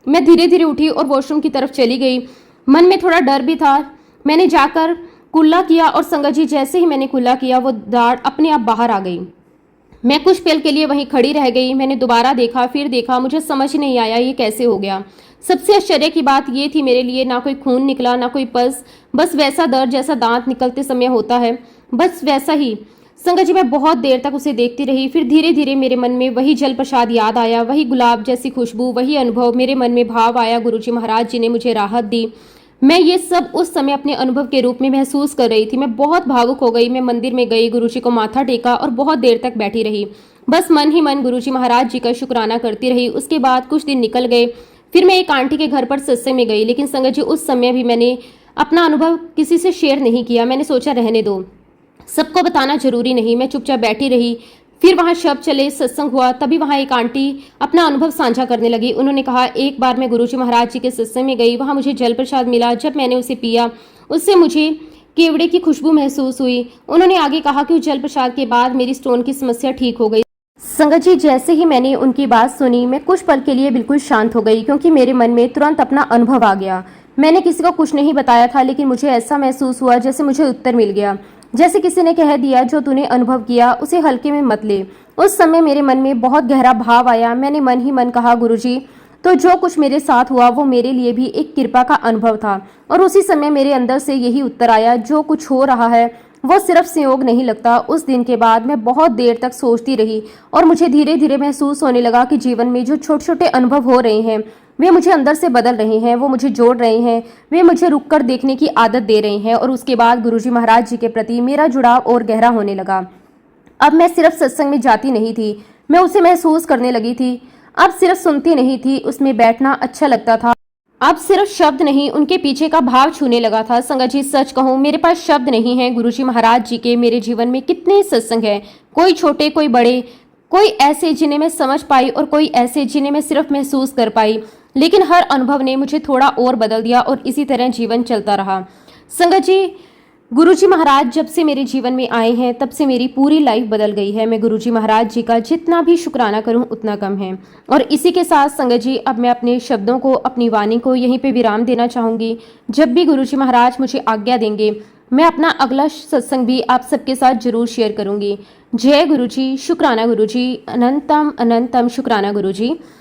मैं धीरे धीरे उठी और वॉशरूम की तरफ चली गई। मन में थोड़ा डर भी था। मैंने जाकर कुल्ला किया और संगत जी, जैसे ही मैंने कुल्ला किया वो दाढ़ अपने आप बाहर आ गई। मैं कुछ पल के लिए वहीं खड़ी रह गई। मैंने दोबारा देखा, फिर देखा, मुझे समझ ही नहीं आया ये कैसे हो गया। सबसे आश्चर्य की बात ये थी, मेरे लिए ना कोई खून निकला, ना कोई पल्स, बस वैसा दर्द जैसा दांत निकलते समय होता है, बस वैसा ही। संगत जी, मैं बहुत देर तक उसे देखती रही। फिर धीरे धीरे मेरे मन में वही जल प्रसाद याद आया, वही गुलाब जैसी खुशबू, वही अनुभव। मेरे मन में भाव आया, गुरुजी महाराज जी ने मुझे राहत दी। मैं ये सब उस समय अपने अनुभव के रूप में महसूस कर रही थी। मैं बहुत भावुक हो गई। मैं मंदिर में गई, गुरुजी को माथा टेका और बहुत देर तक बैठी रही। बस मन ही मन गुरुजी महाराज जी का शुक्राना करती रही। उसके बाद कुछ दिन निकल गए। फिर मैं एक आंटी के घर पर सत्संग में गई। लेकिन संगत जी, उस समय भी मैंने अपना अनुभव किसी से शेयर नहीं किया। मैंने सोचा रहने दो, सबको बताना जरूरी नहीं। मैं चुपचाप बैठी रही। फिर वहाँ शब्द चले, सत्संग हुआ। तभी वहाँ एक आंटी अपना अनुभव साझा करने लगी। उन्होंने कहा, एक बार मैं गुरुजी महाराज जी के सत्संग में गई, वहाँ मुझे जल प्रसाद मिला। जब मैंने उसे पिया, उससे मुझे केवड़े की खुशबू महसूस हुई। उन्होंने आगे कहा कि उस जल प्रसाद के बाद मेरी स्टोन की समस्या ठीक हो गई। संगत जी, जैसे ही मैंने उनकी बात सुनी, मैं कुछ पल के लिए बिल्कुल शांत हो गई, क्योंकि मेरे मन में तुरंत अपना अनुभव आ गया। मैंने किसी को कुछ नहीं बताया था, लेकिन मुझे ऐसा महसूस हुआ जैसे मुझे उत्तर मिल गया, जैसे किसी ने कह दिया, जो तूने अनुभव किया उसे हल्के में मत ले। उस समय मेरे मन में बहुत गहरा भाव आया। मैंने मन ही मन कहा, गुरुजी, तो जो कुछ मेरे साथ हुआ वो मेरे लिए भी एक कृपा का अनुभव था। और उसी समय मेरे अंदर से यही उत्तर आया, जो कुछ हो रहा है वो सिर्फ संयोग नहीं लगता। उस दिन के बाद मैं बहुत देर तक सोचती रही और मुझे धीरे धीरे महसूस होने लगा कि जीवन में जो छोटे छोटे अनुभव हो रहे हैं वे मुझे अंदर से बदल रहे हैं, वो मुझे जोड़ रहे हैं, वे मुझे रुककर देखने की आदत दे रहे हैं। और उसके बाद गुरुजी महाराज जी के प्रति मेरा जुड़ाव और गहरा होने लगा। अब मैं सिर्फ सत्संग में जाती नहीं थी, मैं उसे महसूस करने लगी थी। अब सिर्फ सुनती नहीं थी, उसमें बैठना अच्छा लगता था। अब सिर्फ शब्द नहीं, उनके पीछे का भाव छूने लगा था। संगत जी, सच कहूं, मेरे पास शब्द नहीं है। गुरुजी महाराज जी के मेरे जीवन में कितने सत्संग हैं, कोई छोटे कोई बड़े, कोई ऐसे जिन्हें मैं समझ पाई और कोई ऐसे जिन्हें मैं सिर्फ महसूस कर पाई। लेकिन हर अनुभव ने मुझे थोड़ा और बदल दिया और इसी तरह जीवन चलता रहा। संगत जी, गुरुजी महाराज जब से मेरे जीवन में आए हैं तब से मेरी पूरी लाइफ बदल गई है। मैं गुरुजी महाराज जी का जितना भी शुक्राना करूं उतना कम है। और इसी के साथ संगत जी, अब मैं अपने शब्दों को, अपनी वाणी को यहीं पे विराम देना चाहूंगी। जब भी गुरुजी महाराज मुझे आज्ञा देंगे, मैं अपना अगला सत्संग भी आप सबके साथ जरूर शेयर करूंगी। जय गुरुजी, शुक्राना गुरुजी, अनंतम अनंतम शुक्राना गुरुजी।